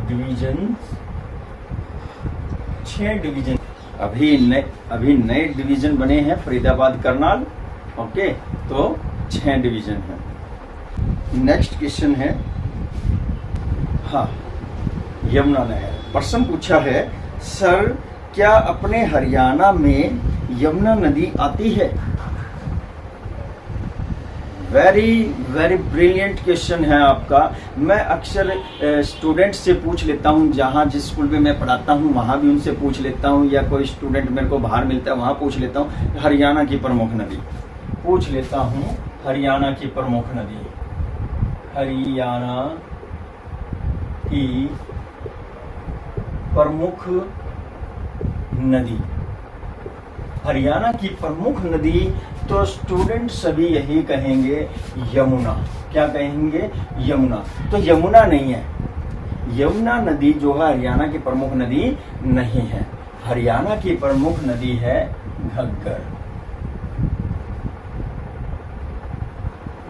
डिवीजन। 6 डिवीजन अभी नए डिवीजन बने हैं, फरीदाबाद, करनाल। ओके, तो 6 डिवीजन है। नेक्स्ट क्वेश्चन है, हाँ, यमुना नहर। प्रश्न पूछा है, सर क्या अपने हरियाणा में यमुना नदी आती है? वेरी वेरी ब्रिलियंट क्वेश्चन है आपका। मैं अक्सर स्टूडेंट से पूछ लेता हूँ, जहाँ जिस स्कूल में मैं पढ़ाता हूँ वहाँ भी उनसे पूछ लेता हूँ, या कोई स्टूडेंट मेरे को बाहर मिलता है वहाँ पूछ लेता हूँ। हरियाणा की प्रमुख नदी पूछ लेता हूँ, हरियाणा की प्रमुख नदी, हरियाणा की प्रमुख नदी, हरियाणा की प्रमुख नदी। तो स्टूडेंट सभी यही कहेंगे यमुना। क्या कहेंगे? यमुना। तो यमुना नहीं है, यमुना नदी जो है हरियाणा की प्रमुख नदी नहीं है। हरियाणा की प्रमुख नदी है घग्गर।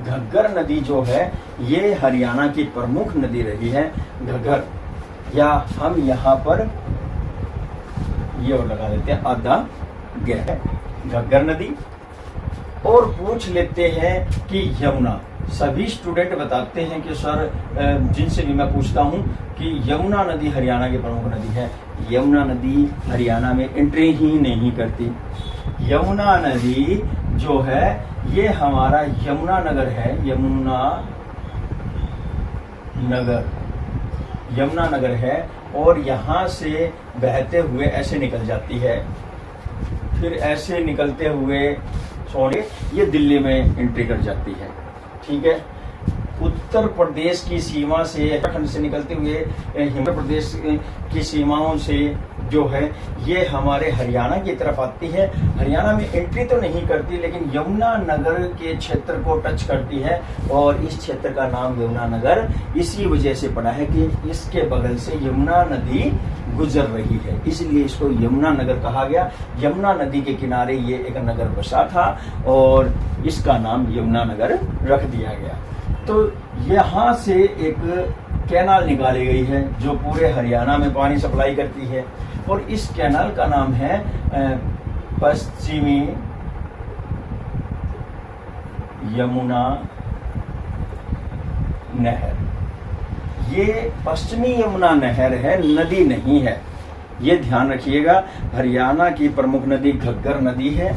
घग्गर नदी जो है ये हरियाणा की प्रमुख नदी रही है, घग्गर। या हम यहाँ पर ये और लगा देते हैं, आधा गया है घग्गर नदी। और पूछ लेते हैं कि यमुना। सभी स्टूडेंट बताते हैं कि सर, जिनसे भी मैं पूछता हूँ कि यमुना नदी हरियाणा की प्रमुख नदी है। यमुना नदी हरियाणा में एंट्री ही नहीं करती। यमुना नदी जो है ये हमारा यमुना नगर है, यमुना नगर है। और यहाँ से बहते हुए ऐसे निकल जाती है, फिर ऐसे निकलते हुए ये दिल्ली में एंट्री कर जाती है। ठीक है, उत्तर प्रदेश की सीमा से, उत्तराखंड से निकलते हुए हिमाचल प्रदेश की सीमाओं से जो है ये हमारे हरियाणा की तरफ आती है। हरियाणा में एंट्री तो नहीं करती, लेकिन यमुना नगर के क्षेत्र को टच करती है। और इस क्षेत्र का नाम यमुना नगर इसी वजह से पड़ा है कि इसके बगल से यमुना नदी गुजर रही है, इसलिए इसको यमुना नगर कहा गया। यमुना नदी के किनारे ये एक नगर बसा था और इसका नाम यमुना नगर रख दिया गया। तो यहाँ से एक कैनाल निकाली गई है जो पूरे हरियाणा में पानी सप्लाई करती है और इस कैनाल का नाम है पश्चिमी यमुना नहर। ये पश्चिमी यमुना नहर है, नदी नहीं है, ये ध्यान रखिएगा। हरियाणा की प्रमुख नदी घग्गर नदी है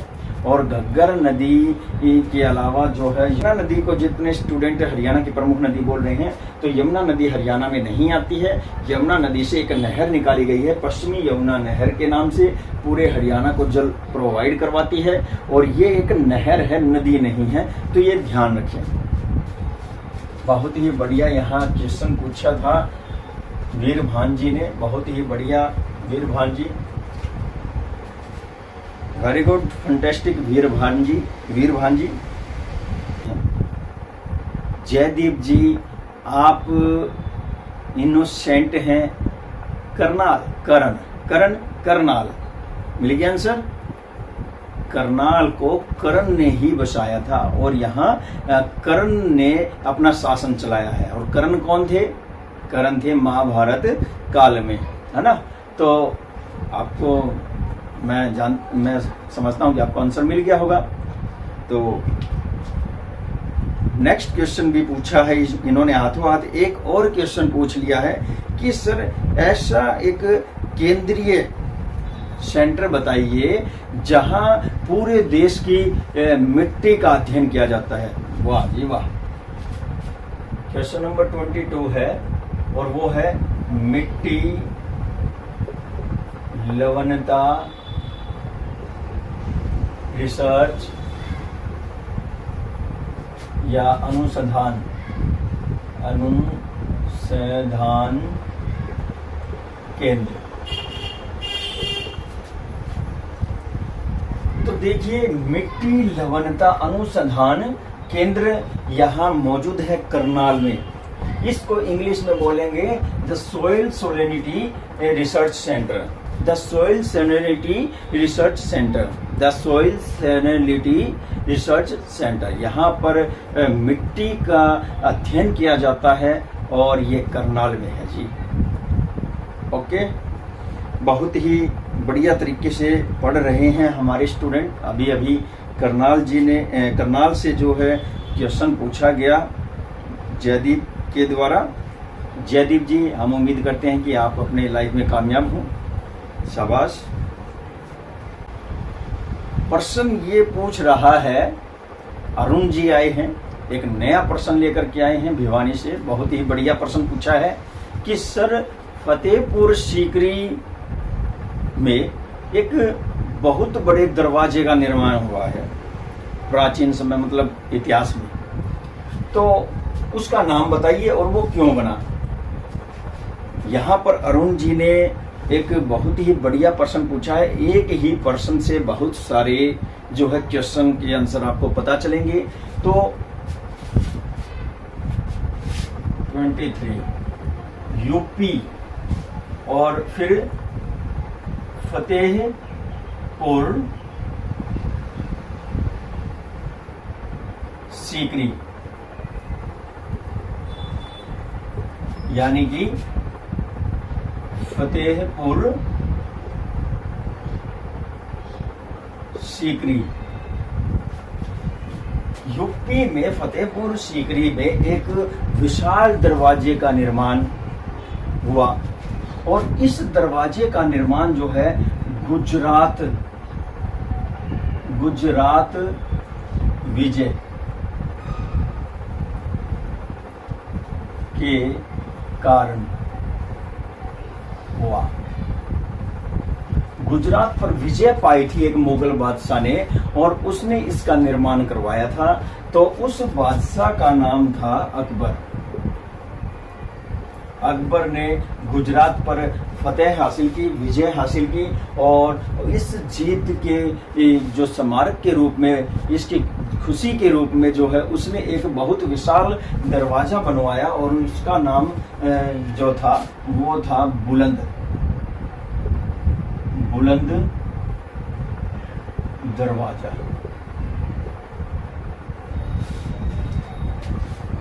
और घग्गर नदी के अलावा जो है यमुना नदी को जितने स्टूडेंट हरियाणा की प्रमुख नदी बोल रहे हैं, तो यमुना नदी हरियाणा में नहीं आती है। यमुना नदी से एक नहर निकाली गई है पश्चिमी यमुना नहर के नाम से, पूरे हरियाणा को जल प्रोवाइड करवाती है और ये एक नहर है, नदी नहीं है, तो ये ध्यान रखें। बहुत ही बढ़िया यहाँ क्वेश्चन पूछा था वीरभान जी ने, बहुत ही बढ़िया वीरभान जी। वेरी गुड, फंटेस्टिक वीरभान जी, वीरभान जी। जयदीप जी आप इनोसेंट हैं। करनाल, करण, करण, करनाल, मिल गया आंसर। करनाल को करण ने ही बसाया था और यहाँ करण ने अपना शासन चलाया है। और करण कौन थे? करण थे महाभारत काल में, है ना। तो आपको मैं समझता हूँ कि आपको आंसर मिल गया होगा। तो नेक्स्ट क्वेश्चन भी पूछा है इन्होंने हाथों हाथ। एक और क्वेश्चन पूछ लिया है कि सर ऐसा एक केंद्रीय सेंटर बताइए जहां पूरे देश की मिट्टी का अध्ययन किया जाता है। वाह जी वाह। क्वेश्चन नंबर 22 है और वो है मिट्टी लवणता रिसर्च या अनुसंधान केंद्र। तो देखिए मिट्टी लवणता अनुसंधान केंद्र यहाँ मौजूद है करनाल में। इसको इंग्लिश में बोलेंगे the soil salinity research centre, the soil salinity research centre, the soil salinity research centre. यहाँ पर मिट्टी का अध्ययन किया जाता है और ये करनाल में है जी। ओके, बहुत ही बढ़िया तरीके से पढ़ रहे हैं हमारे स्टूडेंट। अभी अभी करनाल से जो है क्वेश्चन पूछा गया जयदीप के द्वारा। जयदीप जी हम उम्मीद करते हैं कि आप अपने लाइफ में कामयाब हों। शाबाश। प्रश्न ये पूछ रहा है, अरुण जी आए हैं, एक नया प्रश्न लेकर के आए हैं भिवानी से। बहुत ही बढ़िया प्रश्न पूछा है कि सर फतेहपुर सीकरी में एक बहुत बड़े दरवाजे का निर्माण हुआ है प्राचीन समय, मतलब इतिहास में, तो उसका नाम बताइए और वो क्यों बना। यहाँ पर अरुण जी ने एक बहुत ही बढ़िया प्रश्न पूछा है। एक ही प्रश्न से बहुत सारे जो है क्वेश्चन के आंसर आपको पता चलेंगे। तो 23 यूपी और फिर फतेहपुर सीकरी, यानी कि फतेहपुर सीकरी। यूपी में फतेहपुर सीकरी में एक विशाल दरवाजे का निर्माण हुआ और इस दरवाजे का निर्माण जो है गुजरात विजय के कारण हुआ। गुजरात पर विजय पाई थी एक मुगल बादशाह ने और उसने इसका निर्माण करवाया था। तो उस बादशाह का नाम था अकबर। अकबर ने गुजरात पर फतेह हासिल की, विजय हासिल की और इस जीत के जो स्मारक के रूप में, इसकी खुशी के रूप में जो है उसने एक बहुत विशाल दरवाजा बनवाया और उसका नाम जो था वो था बुलंद दरवाजा।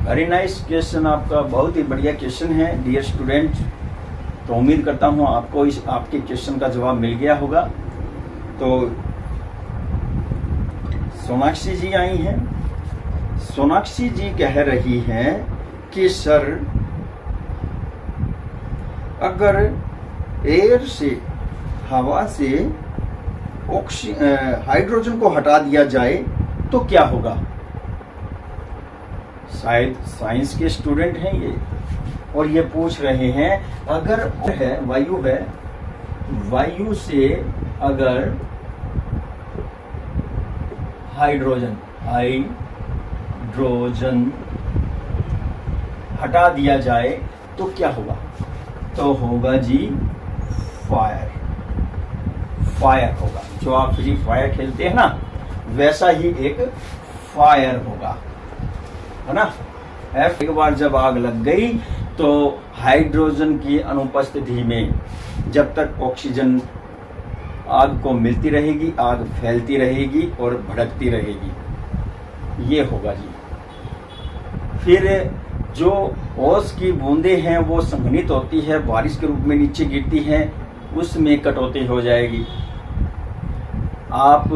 वेरी नाइस क्वेश्चन आपका, बहुत ही बढ़िया क्वेश्चन है डियर स्टूडेंट। तो उम्मीद करता हूँ आपको आपके क्वेश्चन का जवाब मिल गया होगा। तो सोनाक्षी जी आई हैं। सोनाक्षी जी कह रही हैं कि सर अगर एयर से, हवा से हाइड्रोजन को हटा दिया जाए तो क्या होगा। शायद साइंस के स्टूडेंट हैं ये और ये पूछ रहे हैं अगर है वायु से अगर हाइड्रोजन हटा दिया जाए तो क्या होगा। तो होगा जी फायर होगा। जो आप फ्री फायर खेलते हैं ना, वैसा ही एक फायर होगा, है ना। एक बार जब आग लग गई तो हाइड्रोजन की अनुपस्थिति में जब तक ऑक्सीजन आग को मिलती रहेगी, आग फैलती रहेगी और भड़कती रहेगी। ये होगा जी। फिर जो ओस की बूंदें हैं वो संघनित होती है, बारिश के रूप में नीचे गिरती हैं, उसमें कटौती हो जाएगी। आप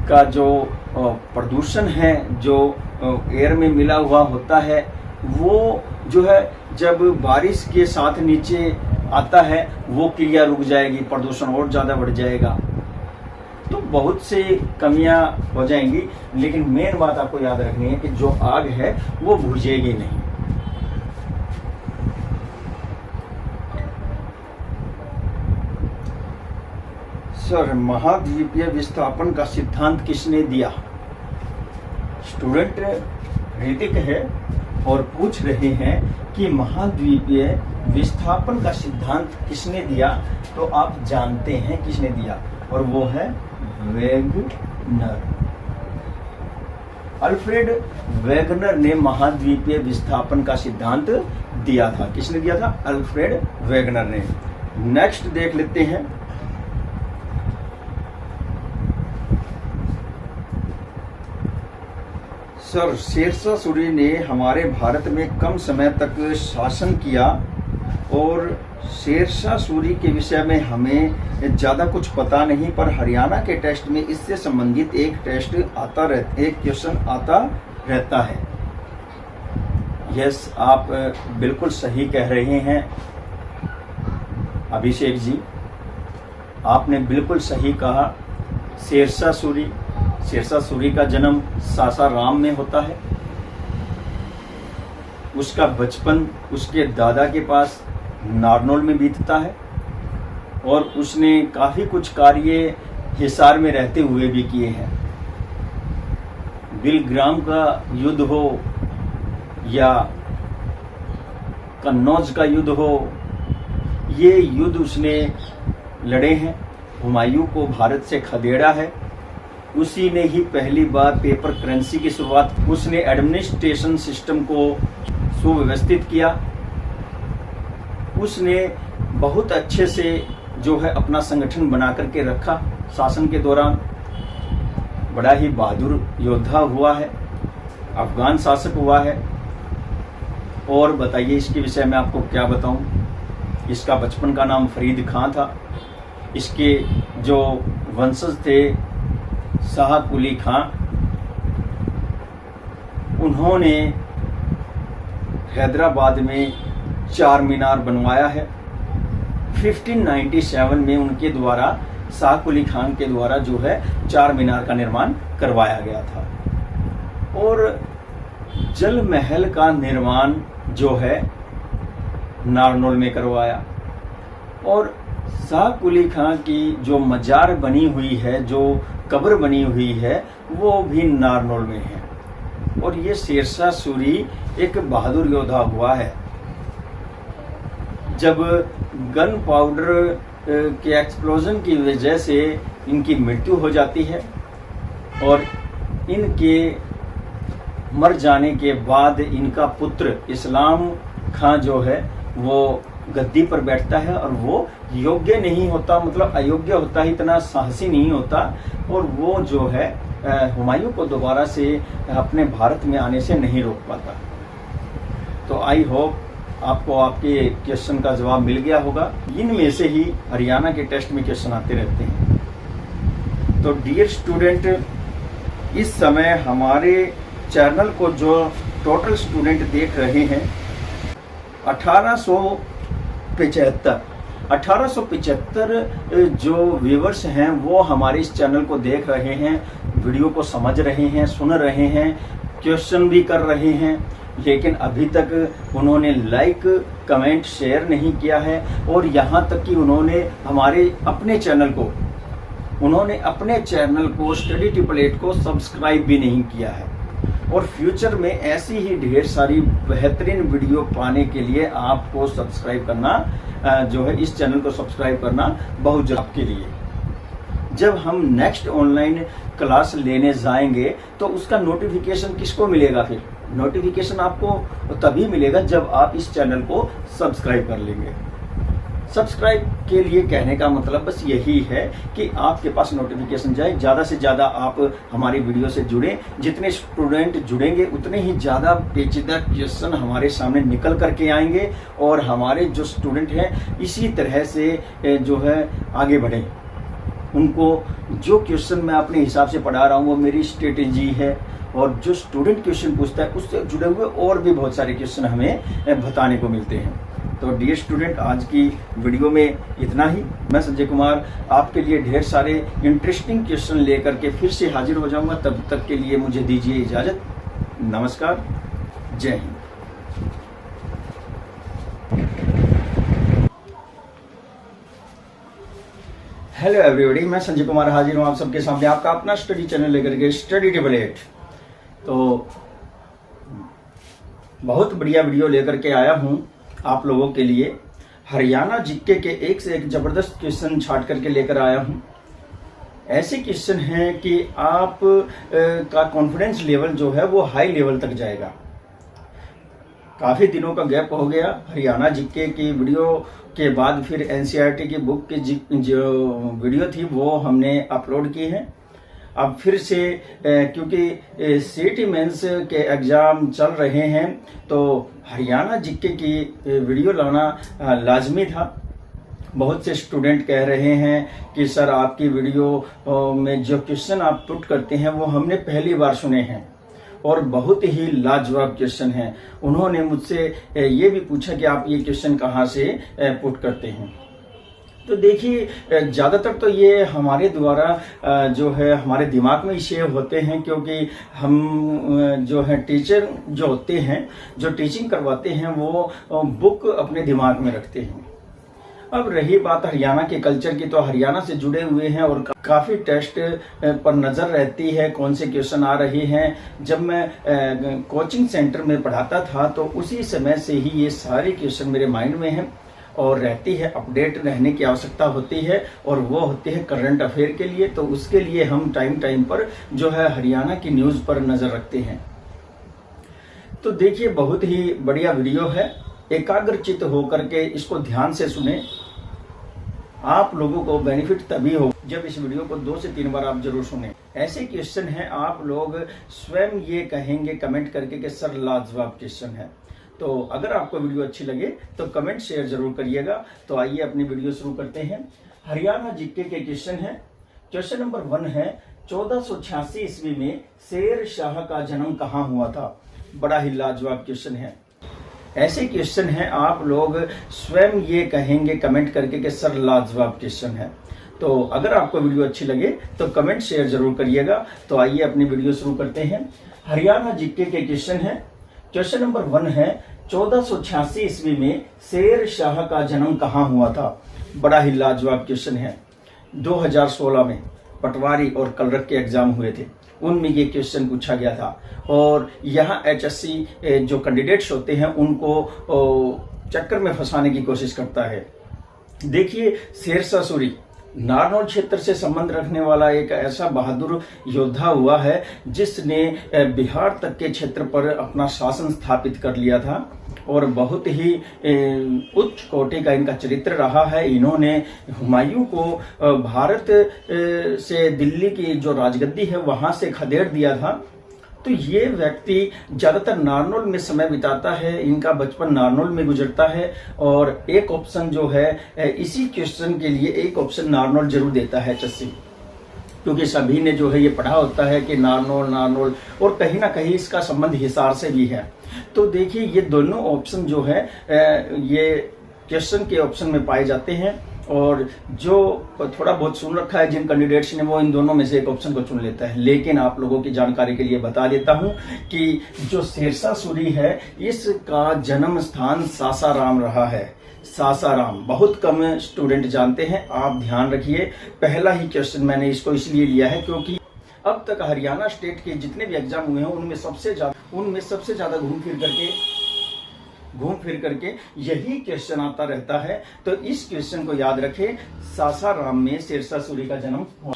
का जो प्रदूषण है, जो एयर में मिला हुआ होता है, वो जो है जब बारिश के साथ नीचे आता है वो क्रिया रुक जाएगी, प्रदूषण और ज़्यादा बढ़ जाएगा। तो बहुत से कमियां हो जाएंगी, लेकिन मेन बात आपको याद रखनी है कि जो आग है वो बुझेगी नहीं। सर, महाद्वीपीय विस्थापन का सिद्धांत किसने दिया? स्टूडेंट ऋतिक है और पूछ रहे हैं कि महाद्वीपीय विस्थापन का सिद्धांत किसने दिया। तो आप जानते हैं किसने दिया, और वो है वेगनर। अल्फ्रेड वेगनर ने महाद्वीपीय विस्थापन का सिद्धांत दिया था। किसने दिया था? अल्फ्रेड वेगनर ने। नेक्स्ट देख लेते हैं। सर, शेरशाह सूरी ने हमारे भारत में कम समय तक शासन किया, और शेरशाह सूरी के विषय में हमें ज़्यादा कुछ पता नहीं, पर हरियाणा के टेस्ट में इससे संबंधित एक क्वेश्चन आता रहता है। यस, आप बिल्कुल सही कह रहे हैं अभिषेक जी, आपने बिल्कुल सही कहा। शेरशाह सूरी का जन्म सासाराम में होता है। उसका बचपन उसके दादा के पास नारनौल में बीतता है, और उसने काफी कुछ कार्य हिसार में रहते हुए भी किए हैं। बिलग्राम का युद्ध हो या कन्नौज का युद्ध हो, ये युद्ध उसने लड़े हैं। हुमायूं को भारत से खदेड़ा है। उसी ने ही पहली बार पेपर करेंसी की शुरुआत, उसने एडमिनिस्ट्रेशन सिस्टम को सुव्यवस्थित किया। उसने बहुत अच्छे से जो है अपना संगठन बना करके रखा शासन के दौरान। बड़ा ही बहादुर योद्धा हुआ है, अफगान शासक हुआ है। और बताइए इसके विषय में आपको क्या बताऊं। इसका बचपन का नाम फरीद खां था। इसके जो वंशज थे शाह कुली खां, उन्होंने हैदराबाद में चार मीनार बनवाया है। 1597 में उनके द्वारा, शाह कुली खान के द्वारा जो है चार मीनार का निर्माण करवाया गया था। और जल महल का निर्माण जो है नारनौल में करवाया। और शाह कुली खां की जो मजार बनी हुई है, जो कब्र बनी हुई है, वो भी नारनौल में है। और ये शेरशाह सूरी एक बहादुर योद्धा हुआ है। जब गन पाउडर के एक्सप्लोजन की वजह से इनकी मृत्यु हो जाती है, और इनके मर जाने के बाद इनका पुत्र इस्लाम खां जो है वो गद्दी पर बैठता है, और वो योग्य नहीं होता, मतलब अयोग्य होता है, इतना साहसी नहीं होता, और वो जो है हुमायूं को दोबारा से अपने भारत में आने से नहीं रोक पाता। तो आई होप आपको आपके क्वेश्चन का जवाब मिल गया होगा। इनमें से ही हरियाणा के टेस्ट में क्वेश्चन आते रहते हैं। तो डियर स्टूडेंट, इस समय हमारे चैनल को जो टोटल स्टूडेंट देख रहे हैं 1875 जो व्यूवर्स हैं वो हमारे इस चैनल को देख रहे हैं, वीडियो को समझ रहे हैं, सुन रहे हैं, क्वेश्चन भी कर रहे हैं, लेकिन अभी तक उन्होंने लाइक, कमेंट, शेयर नहीं किया है। और यहाँ तक कि उन्होंने अपने चैनल को स्टडी टिपलेट को सब्सक्राइब भी नहीं किया है। और फ्यूचर में ऐसी ही ढेर सारी बेहतरीन वीडियो पाने के लिए आपको सब्सक्राइब करना जो है, इस चैनल को सब्सक्राइब करना बहुत जरूरी आपके लिए। जब हम नेक्स्ट ऑनलाइन क्लास लेने जाएंगे तो उसका नोटिफिकेशन किसको मिलेगा? फिर नोटिफिकेशन आपको तभी मिलेगा जब आप इस चैनल को सब्सक्राइब कर लेंगे। सब्सक्राइब के लिए कहने का मतलब बस यही है कि आपके पास नोटिफिकेशन जाए, ज़्यादा से ज़्यादा आप हमारी वीडियो से जुड़ें। जितने स्टूडेंट जुड़ेंगे उतने ही ज़्यादा पेचीदा क्वेश्चन हमारे सामने निकल करके आएंगे और हमारे जो स्टूडेंट हैं इसी तरह से जो है आगे बढ़ें। उनको जो क्वेश्चन मैं अपने हिसाब से पढ़ा रहा हूँ वो मेरी स्ट्रेटेजी है, और जो स्टूडेंट क्वेश्चन पूछता है उससे जुड़े हुए और भी बहुत सारे क्वेश्चन हमें बताने को मिलते हैं। तो डियर स्टूडेंट, आज की वीडियो में इतना ही। मैं संजय कुमार आपके लिए ढेर सारे इंटरेस्टिंग क्वेश्चन लेकर के फिर से हाजिर हो जाऊंगा। तब तक के लिए मुझे दीजिए इजाजत। नमस्कार, जय हिंद। हेलो एवरीबॉडी, मैं संजय कुमार हाजिर हूँ आप सबके सामने आपका अपना स्टडी चैनल लेकर के स्टडी टेबल 8। तो बहुत बढ़िया वीडियो लेकर के आया हूँ आप लोगों के लिए। हरियाणा जीके के एक से एक जबरदस्त क्वेश्चन छाट करके लेकर आया हूँ। ऐसे क्वेश्चन हैं कि आप का कॉन्फिडेंस लेवल जो है वो हाई लेवल तक जाएगा। काफी दिनों का गैप हो गया हरियाणा जीके की वीडियो के बाद, फिर एनसीईआरटी की बुक की जो वीडियो थी वो हमने अपलोड की है। अब फिर से क्योंकि सीईटी मेंस के एग्जाम चल रहे हैं तो हरियाणा जीके की वीडियो लाना लाजमी था। बहुत से स्टूडेंट कह रहे हैं कि सर आपकी वीडियो में जो क्वेश्चन आप पुट करते हैं वो हमने पहली बार सुने हैं और बहुत ही लाजवाब क्वेश्चन हैं। उन्होंने मुझसे ये भी पूछा कि आप ये क्वेश्चन कहाँ से पुट करते हैं। तो देखिए, ज़्यादातर तो ये हमारे द्वारा जो है हमारे दिमाग में सेव होते हैं, क्योंकि हम जो है टीचर जो होते हैं जो टीचिंग करवाते हैं वो बुक अपने दिमाग में रखते हैं। अब रही बात हरियाणा के कल्चर की, तो हरियाणा से जुड़े हुए हैं और काफ़ी टेस्ट पर नज़र रहती है कौन से क्वेश्चन आ रहे हैं। जब मैं कोचिंग सेंटर में पढ़ाता था तो उसी समय से ही ये सारे क्वेश्चन मेरे माइंड में हैं और रहती है। अपडेट रहने की आवश्यकता होती है और वो होती है करंट अफेयर के लिए। तो उसके लिए हम टाइम पर जो है हरियाणा की न्यूज़ पर नज़र रखते हैं। तो देखिए, बहुत ही बढ़िया वीडियो है। एकाग्रचित होकर के इसको ध्यान से सुने। आप लोगों को बेनिफिट तभी हो जब इस वीडियो को 2 से 3 बार आप जरूर सुने। ऐसे क्वेश्चन हैं आप लोग स्वयं ये कहेंगे कमेंट करके कि सर लाजवाब क्वेश्चन है। तो अगर आपको वीडियो अच्छी लगे तो कमेंट शेयर जरूर करिएगा। तो आइए अपनी वीडियो शुरू करते हैं। हरियाणा जीके के क्वेश्चन है। क्वेश्चन नंबर 1 है, 1486 ईस्वी में शेर शाह का जन्म कहाँ हुआ था? बड़ा ही लाजवाब क्वेश्चन है। ऐसे क्वेश्चन हैं आप लोग स्वयं ये कहेंगे कमेंट करके कि सर लाजवाब क्वेश्चन है। तो अगर आपको वीडियो अच्छी लगे तो कमेंट शेयर जरूर करिएगा। तो आइए अपनी वीडियो शुरू करते हैं। हरियाणा जीके के क्वेश्चन है। क्वेश्चन नंबर 1 है, 1486 ईस्वी में शेर शाह का जन्म कहाँ हुआ था? बड़ा ही लाजवाब क्वेश्चन है। 2016 में पटवारी और कलरक के एग्जाम हुए थे, उनमें ये क्वेश्चन पूछा गया था। और यहाँ HSC जो कैंडिडेट्स होते हैं उनको चक्कर में फंसाने की कोशिश करता है। देखिए, शेरशाह सूरी नारनौल क्षेत्र से संबंध रखने वाला एक ऐसा बहादुर योद्धा हुआ है जिसने बिहार तक के क्षेत्र पर अपना शासन स्थापित कर लिया था और बहुत ही उच्च कोटि का इनका चरित्र रहा है। इन्होंने हुमायूं को भारत से दिल्ली की जो राजगद्दी है वहां से खदेड़ दिया था। तो ये व्यक्ति ज्यादातर नारनौल में समय बिताता है, इनका बचपन नारनौल में गुजरता है। और एक ऑप्शन जो है इसी क्वेश्चन के लिए एक ऑप्शन नारनौल जरूर देता है HSC, क्योंकि सभी ने जो है ये पढ़ा होता है कि नारनौल और कहीं ना कहीं इसका संबंध हिसार से भी है। तो देखिए, ये दोनों ऑप्शन जो है ये क्वेश्चन के ऑप्शन में पाए जाते हैं। और जो थोड़ा बहुत सुन रखा है जिन कैंडिडेट्स ने वो इन दोनों में से एक ऑप्शन को चुन लेता है। लेकिन आप लोगों की जानकारी के लिए बता देता हूं कि जो शेरशाह सूरी है इसका जन्म स्थान सासाराम रहा है। सासाराम बहुत कम स्टूडेंट जानते हैं, आप ध्यान रखिए। पहला ही क्वेश्चन मैंने इसको इसलिए लिया है क्योंकि अब तक हरियाणा स्टेट के जितने भी एग्जाम हुए हैं उनमें सबसे ज्यादा घूम फिर करके घूम फिर करके यही क्वेश्चन आता रहता है। तो इस क्वेश्चन को याद रखें, सासाराम में शेरशाह सूरी का जन्म हुआ।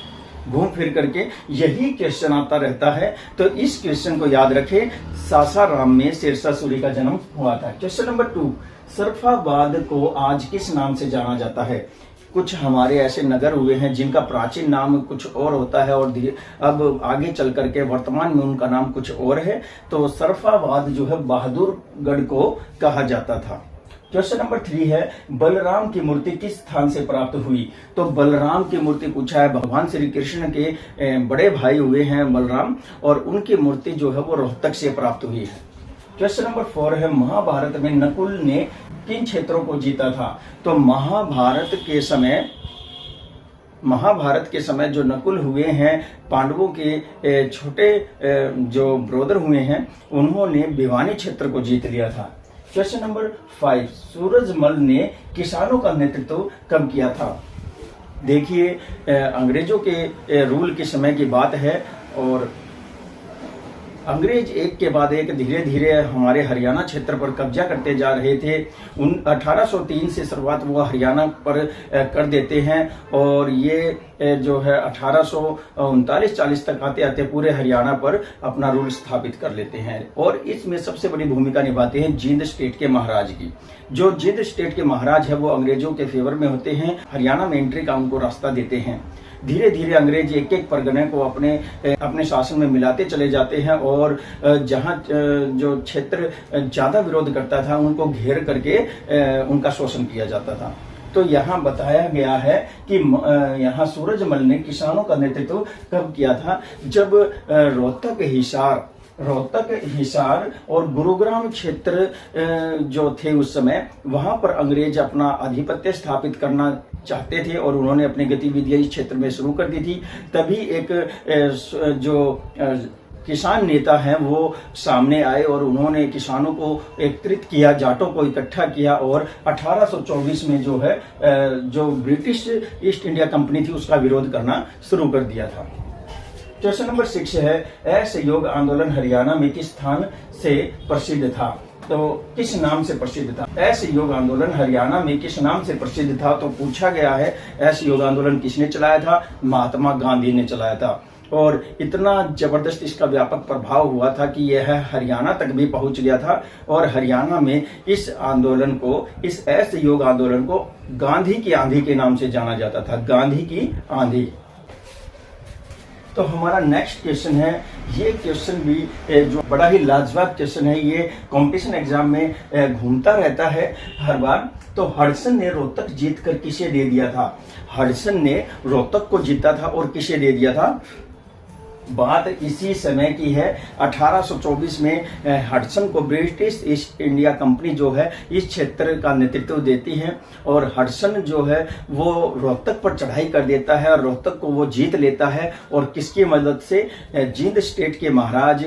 घूम फिर करके यही क्वेश्चन आता रहता है। तो इस क्वेश्चन को याद रखें, सासाराम में शेरशाह सूरी का जन्म हुआ था। क्वेश्चन नंबर 2, सरफाबाद को आज किस नाम से जाना जाता है? कुछ हमारे ऐसे नगर हुए हैं जिनका प्राचीन नाम कुछ और होता है और अब आगे चल करके वर्तमान में उनका नाम कुछ और है। तो सरफाबाद जो है बहादुरगढ़ को कहा जाता था। क्वेश्चन नंबर 3 है, बलराम की मूर्ति किस स्थान से प्राप्त हुई? तो बलराम की मूर्ति पूछा है, भगवान श्री कृष्ण के बड़े भाई हुए हैं बलराम, और उनकी मूर्ति जो है वो रोहतक से प्राप्त हुई है। क्वेश्चन नंबर 4 है, महाभारत में नकुल ने किन क्षेत्रों को जीता था? तो महाभारत के समय जो नकुल हुए हैं, पांडवों के छोटे जो ब्रदर हुए हैं, उन्होंने भिवानी क्षेत्र को जीत लिया था। क्वेश्चन नंबर 5, सूरजमल ने किसानों का नेतृत्व कब किया था? देखिए, अंग्रेजों के रूल के समय की बात है और अंग्रेज एक के बाद एक धीरे धीरे हमारे हरियाणा क्षेत्र पर कब्जा करते जा रहे थे। 1803 से शुरुआत वो हरियाणा पर कर देते हैं और ये जो है 1839-40 तक आते आते पूरे हरियाणा पर अपना रूल स्थापित कर लेते हैं। और इसमें सबसे बड़ी भूमिका निभाते हैं जींद स्टेट के महाराज की। जो जींद स्टेट के महाराज है वो अंग्रेजों के फेवर में होते हैं, हरियाणा में एंट्री का उनको रास्ता देते हैं। धीरे धीरे अंग्रेज एक एक परगने को अपने शासन में मिलाते चले जाते हैं और जहां जो क्षेत्र ज्यादा विरोध करता था उनको घेर करके उनका शोषण किया जाता था। तो यहाँ बताया गया है कि यहाँ सूरजमल ने किसानों का नेतृत्व कब किया था? जब रोहतक, हिसार और गुरुग्राम क्षेत्र जो थे उस समय, वहां पर अंग्रेज अपना आधिपत्य स्थापित करना चाहते थे और उन्होंने अपनी गतिविधियां इस क्षेत्र में शुरू कर दी थी। तभी एक जो किसान नेता हैं वो सामने आए और उन्होंने किसानों को एकत्रित किया, जाटों को इकट्ठा किया और 1824 में जो है जो ब्रिटिश ईस्ट इंडिया कंपनी थी उसका विरोध करना शुरू कर दिया था। क्वेश्चन नंबर 6 है, असहयोग आंदोलन हरियाणा में किस स्थान से प्रसिद्ध था? तो किस नाम से प्रसिद्ध था? असहयोग आंदोलन हरियाणा में किस नाम से प्रसिद्ध था? तो पूछा गया है असहयोग आंदोलन किसने चलाया था? महात्मा गांधी ने चलाया था। और इतना जबरदस्त इसका व्यापक प्रभाव हुआ था कि यह हरियाणा तक भी पहुंच गया था और हरियाणा में इस आंदोलन को, इस असहयोग आंदोलन को गांधी की आंधी के नाम से जाना जाता था। गांधी की आंधी। तो हमारा नेक्स्ट क्वेश्चन है, ये क्वेश्चन भी जो बड़ा ही लाजवाब क्वेश्चन है, ये कंपटीशन एग्जाम में घूमता रहता है हर बार। तो हडसन ने रोहतक जीतकर किसे दे दिया था? हडसन ने रोहतक को जीता था और किसे दे दिया था? बात इसी समय की है। 1824 में हडसन को ब्रिटिश ईस्ट इंडिया कंपनी जो है इस क्षेत्र का नेतृत्व देती है और हडसन जो है वो रोहतक पर चढ़ाई कर देता है और रोहतक को वो जीत लेता है। और किसकी मदद से? जींद स्टेट के महाराज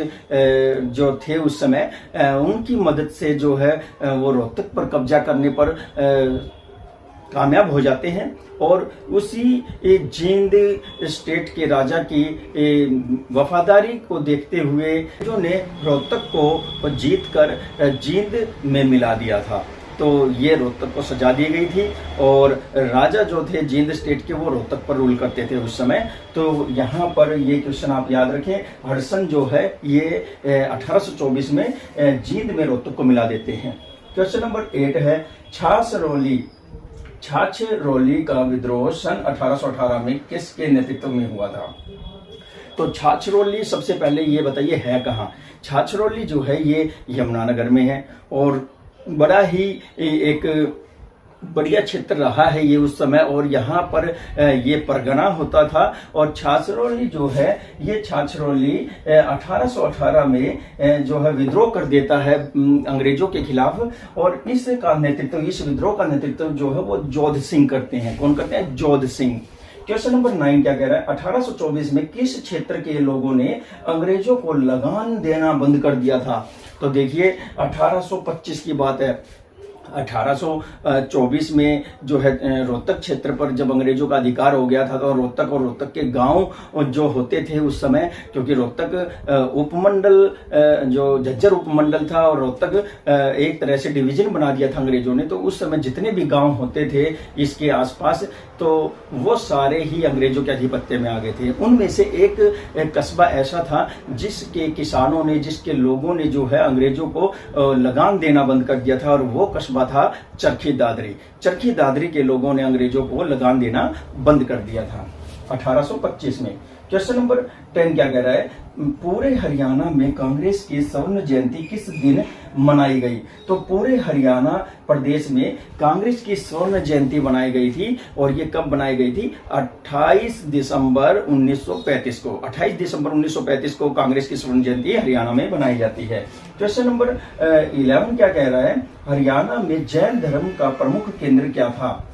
जो थे उस समय, उनकी मदद से जो है वो रोहतक पर कब्जा करने पर कामयाब हो जाते हैं। और उसी जींद स्टेट के राजा की वफादारी को देखते हुए जो ने रोहतक को जीतकर जींद में मिला दिया था। तो ये रोहतक को सजा दी गई थी और राजा जो थे जींद स्टेट के वो रोहतक पर रूल करते थे उस समय। तो यहाँ पर ये क्वेश्चन आप याद रखें, हडसन जो है ये 1824 में जींद में रोहतक को मिला देते हैं। क्वेश्चन नंबर 8 है, छाछरौली का विद्रोह सन 1818 में किसके नेतृत्व में हुआ था? तो छाछरौली सबसे पहले ये बताइए है कहाँ? छाछरौली जो है ये यमुनानगर में है और बड़ा ही एक बढ़िया क्षेत्र रहा है ये उस समय। और यहाँ पर ये परगना होता था और छाछरौली जो है ये छाछरौली 1818 में जो है विद्रोह कर देता है अंग्रेजों के खिलाफ। और इसका नेतृत्व, इस विद्रोह का नेतृत्व जो है वो जोध सिंह करते हैं। कौन करते हैं? जोध सिंह। क्वेश्चन नंबर 9 क्या कह रहा है? 1824 में किस क्षेत्र के लोगों ने अंग्रेजों को लगान देना बंद कर दिया था? तो देखिए 1825 की बात है। 1824 में जो है रोहतक क्षेत्र पर जब अंग्रेजों का अधिकार हो गया था, तो रोहतक और रोहतक के गांव जो होते थे उस समय, क्योंकि रोहतक उपमंडल जो झज्जर उपमंडल था और रोहतक एक तरह से डिवीजन बना दिया था अंग्रेजों ने, तो उस समय जितने भी गांव होते थे इसके आसपास, तो वो सारे ही अंग्रेजों के अधिपत्य में आ गए थे। उनमें से एक कस्बा ऐसा था जिसके किसानों ने, जिसके लोगों ने जो है अंग्रेजों को लगान देना बंद कर दिया था, और वो कस्बा था चरखी दादरी। चरखी दादरी के लोगों ने अंग्रेजों को लगान देना बंद कर दिया था 1825 में। क्वेश्चन नंबर 10 क्या कह रहा है, पूरे हरियाणा में कांग्रेस की स्वर्ण जयंती किस दिन मनाई गई? तो पूरे हरियाणा प्रदेश में कांग्रेस की स्वर्ण जयंती बनाई गई थी, और ये कब बनाई गई थी? 28 दिसंबर 1935 को। 28 दिसंबर 1935 को कांग्रेस की स्वर्ण जयंती हरियाणा में बनाई जाती है। क्वेश्चन नंबर 11 क्या कह रहा है, हरियाणा में जैन धर्म का प्रमुख केंद्र क्या था?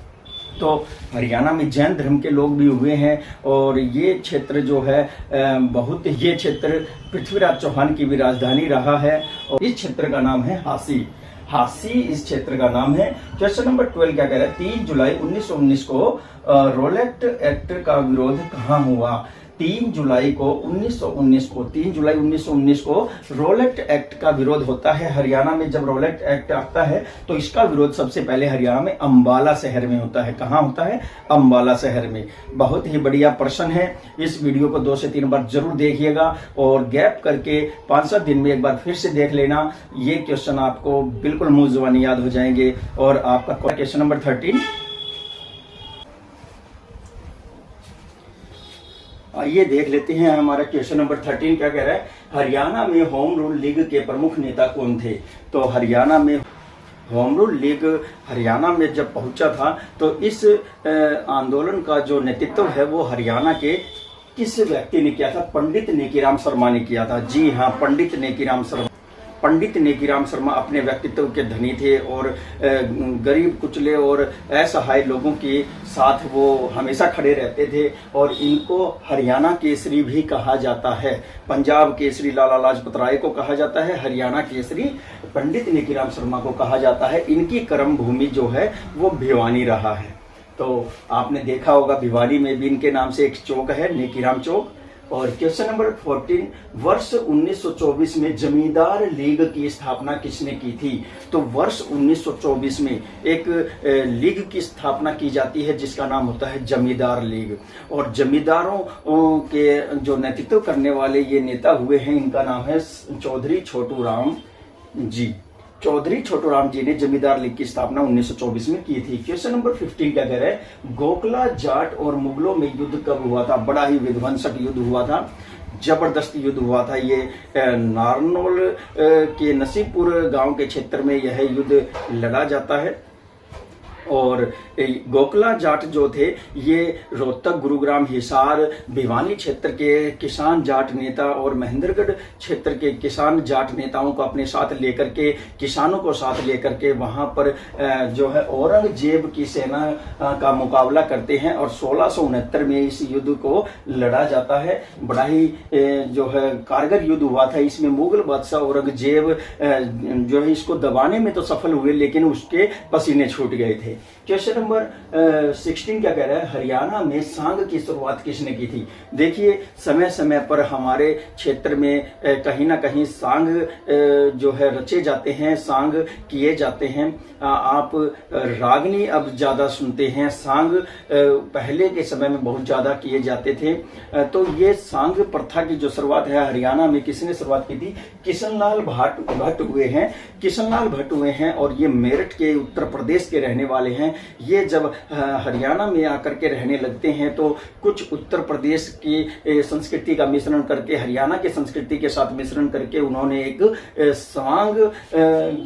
तो हरियाणा में जैन धर्म के लोग भी हुए हैं, और ये क्षेत्र जो है ये क्षेत्र पृथ्वीराज चौहान की भी राजधानी रहा है, और इस क्षेत्र का नाम है हासी। हासी इस क्षेत्र का नाम है। क्वेश्चन नंबर 12 क्या कह रहा है, 3 जुलाई 1919 को रोलेट एक्ट का विरोध कहाँ हुआ? 3 जुलाई 1919 को रोलेट एक्ट का विरोध होता है हरियाणा में। जब रोलेट एक्ट आता है तो इसका विरोध सबसे पहले हरियाणा में अंबाला शहर में होता है। कहाँ होता है? अंबाला शहर में। बहुत ही बढ़िया प्रश्न है, इस वीडियो को 2 से 3 बार जरूर देखिएगा, और गैप करके 5-7 दिन में एक बार फिर से देख लेना। ये क्वेश्चन आपको बिल्कुल मुंह जुबानी याद हो जाएंगे। और आपका क्वेश्चन नंबर 13, आइए देख लेते हैं हमारा क्वेश्चन नंबर 13 क्या कह रहा है, हरियाणा में होम रूल लीग के प्रमुख नेता कौन थे? तो हरियाणा में होम रूल लीग हरियाणा में जब पहुंचा था, तो इस आंदोलन का जो नेतृत्व है वो हरियाणा के किस व्यक्ति ने किया था? पंडित नेकीराम शर्मा ने किया था। जी हाँ, पंडित नेकीराम शर्मा। पंडित नेकीराम शर्मा अपने व्यक्तित्व के धनी थे, और गरीब कुचले और असहाय लोगों के साथ वो हमेशा खड़े रहते थे, और इनको हरियाणा केसरी भी कहा जाता है। पंजाब केसरी लाला लाजपत राय को कहा जाता है, हरियाणा केसरी पंडित नेकीराम शर्मा को कहा जाता है। इनकी कर्म भूमि जो है वो भिवानी रहा है। तो आपने देखा होगा भिवानी में भी इनके नाम से एक चौक है, नेकीराम चौक। और क्वेश्चन नंबर 14, वर्ष 1924 में जमींदार लीग की स्थापना किसने की थी? तो वर्ष 1924 में एक लीग की स्थापना की जाती है जिसका नाम होता है जमींदार लीग, और जमींदारों के जो नेतृत्व करने वाले ये नेता हुए हैं, इनका नाम है चौधरी छोटू राम जी। चौधरी छोटू राम जी ने जमींदार लीग की स्थापना 1924 में की थी। क्वेश्चन नंबर 15 क्या कह रहा है, गोखला जाट और मुगलों में युद्ध कब हुआ था? बड़ा ही विध्वंसक युद्ध हुआ था, जबरदस्त युद्ध हुआ था। ये नारनौल के नसीबपुर गांव के क्षेत्र में यह युद्ध लड़ा जाता है। और गोखला जाट जो थे ये रोहतक, गुरुग्राम, हिसार, भिवानी क्षेत्र के किसान जाट नेता और महेंद्रगढ़ क्षेत्र के किसान जाट नेताओं को अपने साथ लेकर के, किसानों को साथ लेकर के वहां पर जो है औरंगजेब की सेना का मुकाबला करते हैं, और 1669 में इस युद्ध को लड़ा जाता है। बड़ा ही जो है कारगर युद्ध हुआ था। इसमें मुगल बादशाह औरंगजेब जो है इसको दबाने में तो सफल हुए, लेकिन उसके पसीने छूट गए थे। क्वेश्चन नंबर 16 क्या कह रहा है, हरियाणा में सांग की शुरुआत किसने की थी? देखिए, समय समय पर हमारे क्षेत्र में कहीं ना कहीं सांग जो है रचे जाते हैं, सांग किए जाते हैं। आप रागनी अब ज्यादा सुनते हैं, सांग पहले के समय में बहुत ज्यादा किए जाते थे। तो ये सांग प्रथा की जो शुरुआत है हरियाणा में किसने शुरुआत की थी? किशनलाल भट्ट हुए हैं। किशनलाल भट्ट हुए हैं, और ये मेरठ के उत्तर प्रदेश के रहने वाले हैं। ये जब हरियाणा में आकर के रहने लगते हैं तो कुछ उत्तर प्रदेश की संस्कृति का मिश्रण करके, हरियाणा के संस्कृति के साथ मिश्रण करके उन्होंने एक स्वांग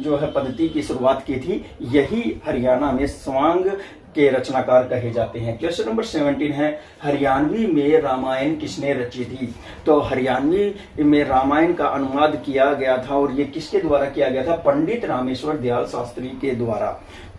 जो है पद्धति की शुरुआत की थी। यही हरियाणा में स्वांग के रचनाकार कहे जाते हैं। क्वेश्चन नंबर 17 है, हरियाणवी में रामायण किसने रची थी? तो हरियाणवी में रामायण का अनुवाद किया गया था, और ये किसके द्वारा किया गया था? पंडित रामेश्वर दयाल शास्त्री के द्वारा।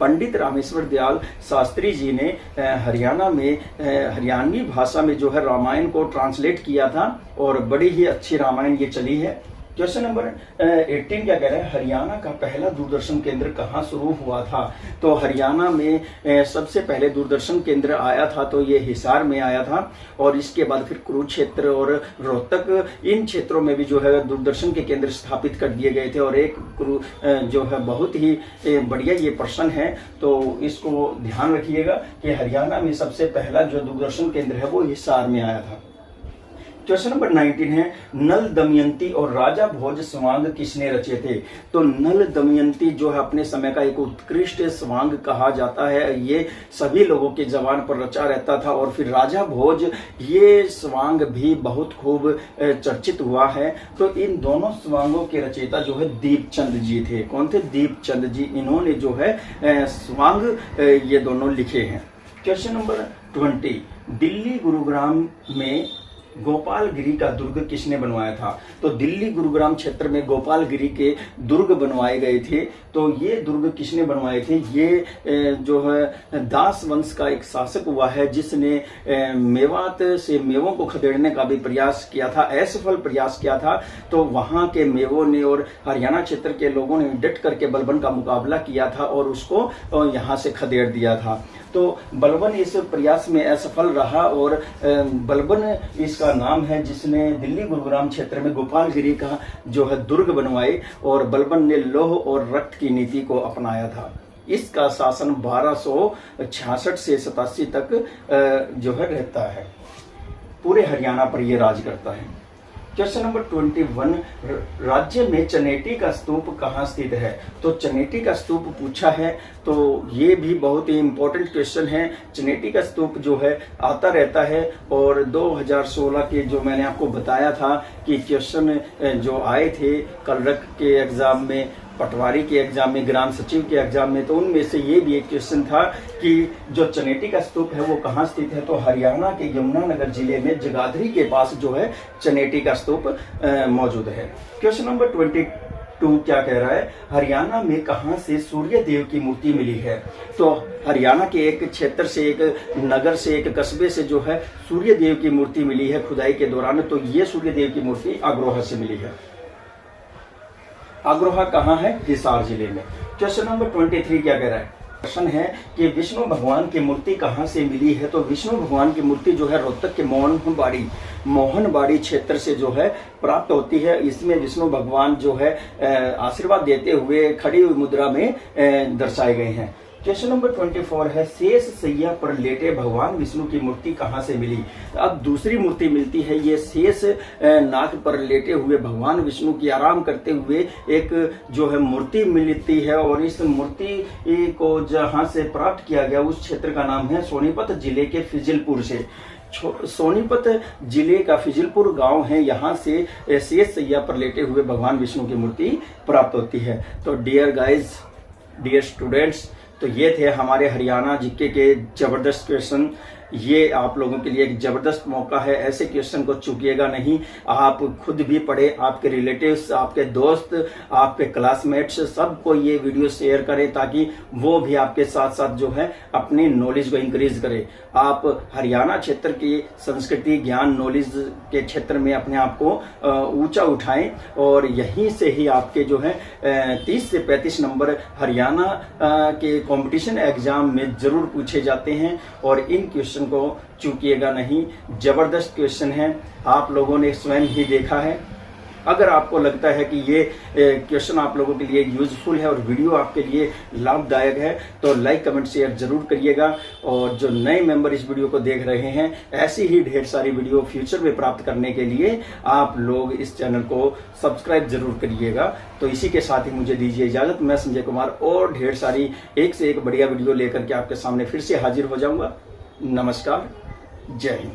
पंडित रामेश्वर दयाल शास्त्री जी ने हरियाणा में हरियाणवी भाषा में जो है रामायण को ट्रांसलेट किया था, और बड़ी ही अच्छी रामायण ये चली है। क्वेश्चन नंबर 18 क्या कह रहा है, हरियाणा का पहला दूरदर्शन केंद्र कहाँ शुरू हुआ था। तो हरियाणा में सबसे पहले दूरदर्शन केंद्र आया था तो ये हिसार में आया था, और इसके बाद फिर कुरुक्षेत्र और रोहतक, इन क्षेत्रों में भी जो है दूरदर्शन के केंद्र स्थापित कर दिए गए थे। और एक जो है बहुत ही बढ़िया ये प्रश्न है, तो इसको ध्यान रखिएगा कि हरियाणा में सबसे पहला जो दूरदर्शन केंद्र है वो हिसार में आया था। क्वेश्चन नंबर 19 है, नल दमयंती और राजा भोज स्वांग किसने रचे थे। तो नल दमयंती जो है अपने समय का एक उत्कृष्ट स्वांग कहा जाता है, ये सभी लोगों के जबान पर रचा रहता था। और फिर राजा भोज, ये स्वांग भी बहुत खूब चर्चित हुआ है। तो इन दोनों स्वांगों के रचयिता जो है दीपचंद जी थे। कौन थे? दीपचंद जी। इन्होंने जो है स्वांग ये दोनों लिखे हैं। क्वेश्चन नंबर 20, दिल्ली गुरुग्राम में गोपालगिरी का दुर्ग किसने बनवाया था। तो दिल्ली गुरुग्राम क्षेत्र में गोपालगिरी के दुर्ग बनवाए गए थे। तो ये दुर्ग किसने बनवाए थे? ये जो है दास वंश का एक शासक हुआ है, जिसने मेवात से मेवों को खदेड़ने का भी प्रयास किया था, असफल प्रयास किया था। तो वहां के मेवों ने और हरियाणा क्षेत्र के लोगों ने डट करके बलबन का मुकाबला किया था और उसको यहाँ से खदेड़ दिया था। तो बलबन इस प्रयास में असफल रहा, और बलबन इसका नाम है, जिसने दिल्ली गुरुग्राम क्षेत्र में गोपालगिरी का जो है दुर्ग बनवाए। और बलबन ने लौह और रक्त की नीति को अपनाया था। इसका शासन 1266 से 87 तक जो है रहता है। पूरे हरियाणा पर यह राज करता है। क्वेश्चन नंबर 21, राज्य में चनेटी का स्तूप कहाँ स्थित है। तो चनेटी का स्तूप पूछा है, तो ये भी बहुत ही इंपॉर्टेंट क्वेश्चन है। चनेटी का स्तूप जो है आता रहता है, और 2016 के जो मैंने आपको बताया था कि क्वेश्चन जो आए थे कलरक के एग्जाम में, पटवारी के एग्जाम में, ग्राम सचिव के एग्जाम में, तो उनमें से ये भी एक क्वेश्चन था कि जो चनेटी का स्तूप है वो कहाँ स्थित है। तो हरियाणा के यमुनानगर जिले में जगाधरी के पास जो है चनेटी का स्तूप मौजूद है। क्वेश्चन नंबर 22 क्या कह रहा है, हरियाणा में कहाँ से सूर्य देव की मूर्ति मिली है। तो हरियाणा के एक क्षेत्र से, एक नगर से, एक कस्बे से जो है सूर्य देव की मूर्ति मिली है खुदाई के दौरान। तो ये सूर्य देव की मूर्ति अग्रोहा से मिली है। अग्रोहा कहाँ है? हिसार जिले में। क्वेश्चन नंबर 23 क्या कह रहा है, प्रश्न है कि विष्णु भगवान की मूर्ति कहाँ से मिली है। तो विष्णु भगवान की मूर्ति जो है रोहतक के मोहनबाड़ी क्षेत्र से जो है प्राप्त होती है। इसमें विष्णु भगवान जो है आशीर्वाद देते हुए खड़ी हुई मुद्रा में दर्शाए गए हैं। क्वेश्चन नंबर 24 है, शेष सैया पर लेटे भगवान विष्णु की मूर्ति कहाँ से मिली। अब दूसरी मूर्ति मिलती है, ये शेष नाग पर लेटे हुए भगवान विष्णु की आराम करते हुए एक जो है मूर्ति मिलती है। और इस मूर्ति को जहाँ से प्राप्त किया गया उस क्षेत्र का नाम है सोनीपत जिले के फिजिलपुर से। सोनीपत जिले का फिजिलपुर गांव है, यहाँ से शेष सैया पर लेटे हुए भगवान विष्णु की मूर्ति प्राप्त होती है। तो डियर गाइज, डियर स्टूडेंट्स, तो ये थे हमारे हरियाणा जीके के जबरदस्त क्वेश्चन। ये आप लोगों के लिए एक जबरदस्त मौका है, ऐसे क्वेश्चन को चूकिएगा नहीं। आप खुद भी पढ़े, आपके रिलेटिव्स, आपके दोस्त, आपके क्लासमेट्स, सबको ये वीडियो शेयर करें ताकि वो भी आपके साथ साथ जो है अपनी नॉलेज को इंक्रीज करें। आप हरियाणा क्षेत्र की संस्कृति, ज्ञान, नॉलेज के क्षेत्र में अपने आप को ऊंचा उठाएं, और यहीं से ही आपके जो है 30 से 35 नंबर हरियाणा के कंपटीशन एग्जाम में जरूर पूछे जाते हैं। और इन क्वेश्चन को चूकिएगा नहीं, जबरदस्त क्वेश्चन है, आप लोगों ने स्वयं ही देखा है। अगर आपको लगता है कि ये क्वेश्चन आप लोगों के लिए यूजफुल है और वीडियो आपके लिए लाभदायक है, तो लाइक, कमेंट, शेयर जरूर करिएगा। और जो नए मेंबर इस वीडियो को देख रहे हैं, ऐसी ही ढेर सारी वीडियो फ्यूचर में प्राप्त करने के लिए आप लोग इस चैनल को सब्सक्राइब जरूर करिएगा। तो इसी के साथ ही मुझे दीजिए इजाजत। मैं संजय कुमार और ढेर सारी एक से एक बढ़िया वीडियो लेकर के आपके सामने फिर से हाजिर हो जाऊंगा। नमस्कार, जय हिंद।